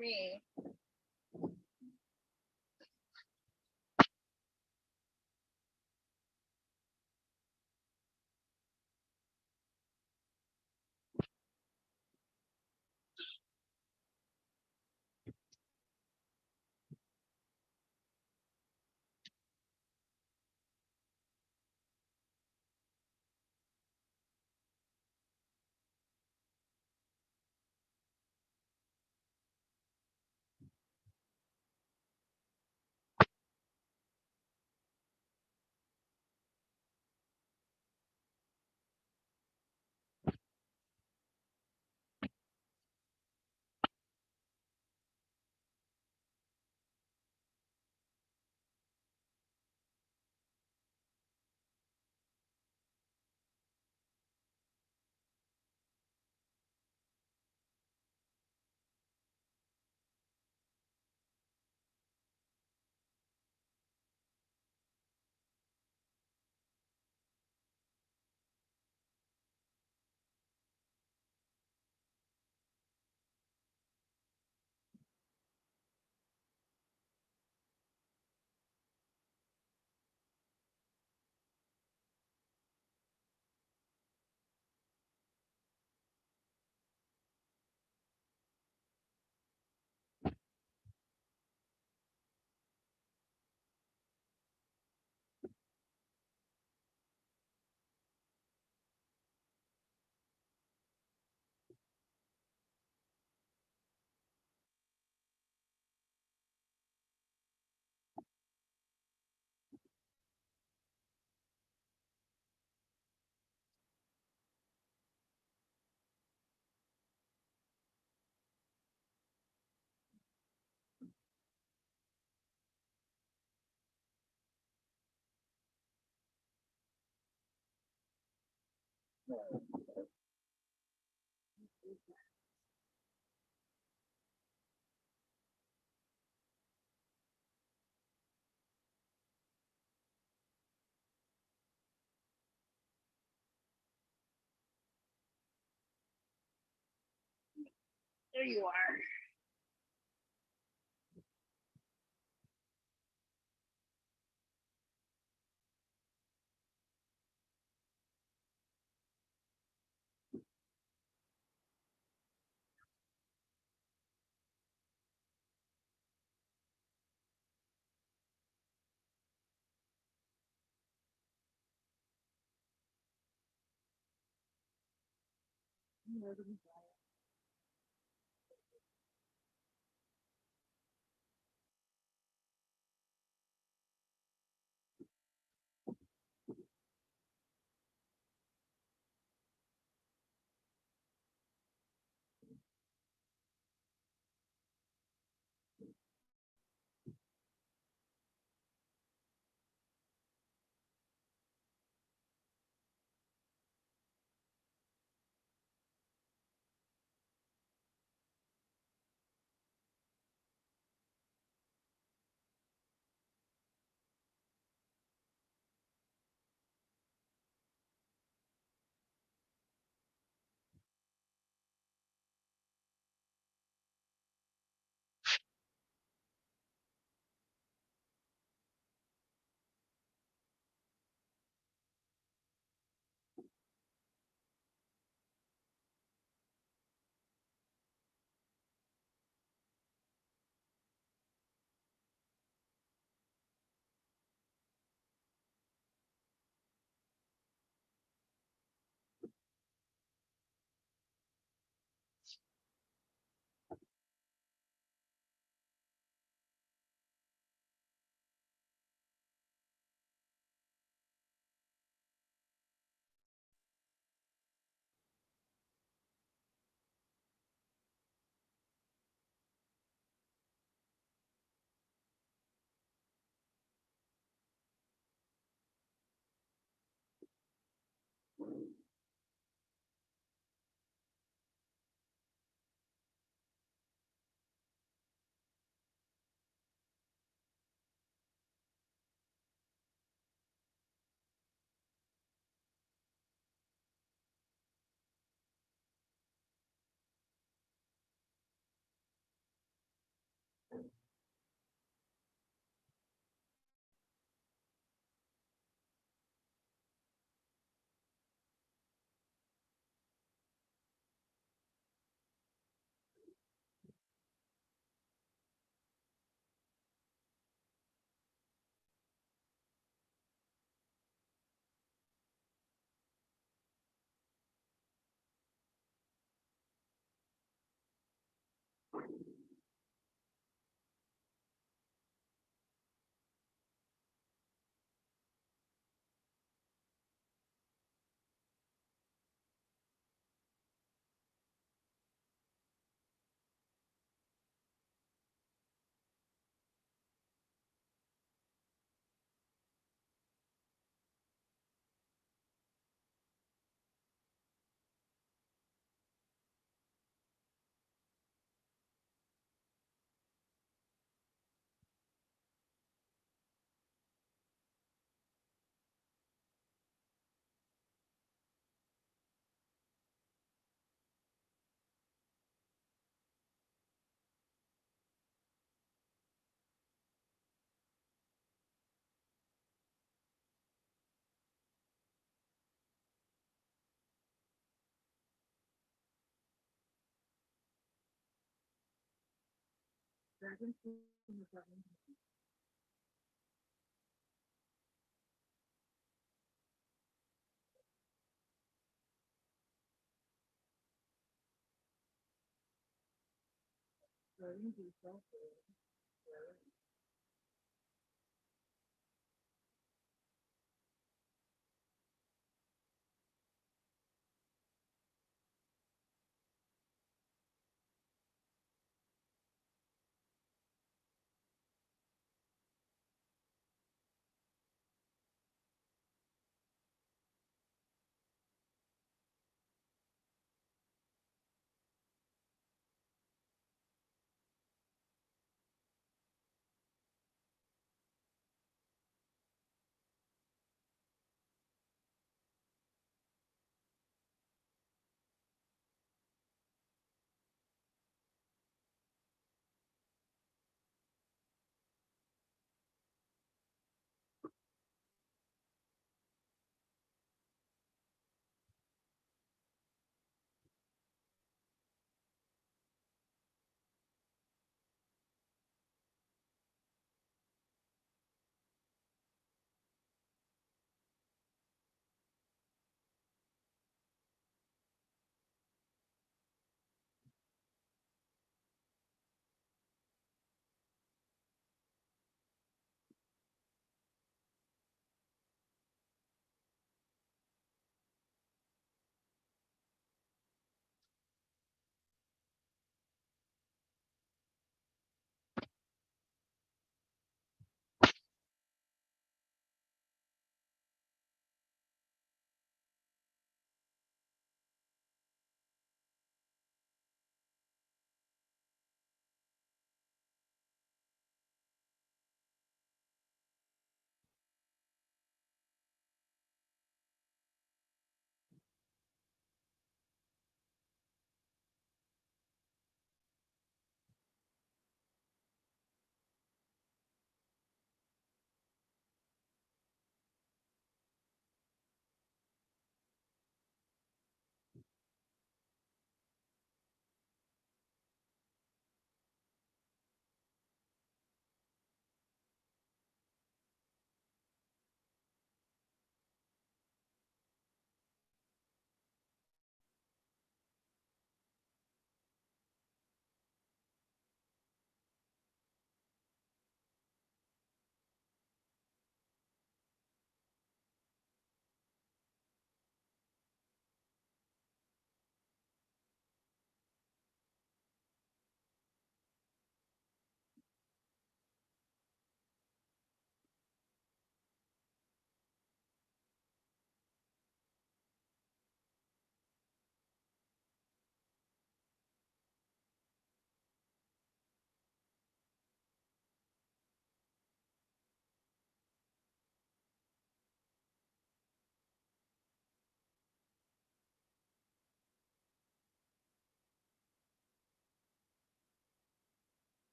me. There you are.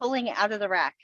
Pulling out of the rack.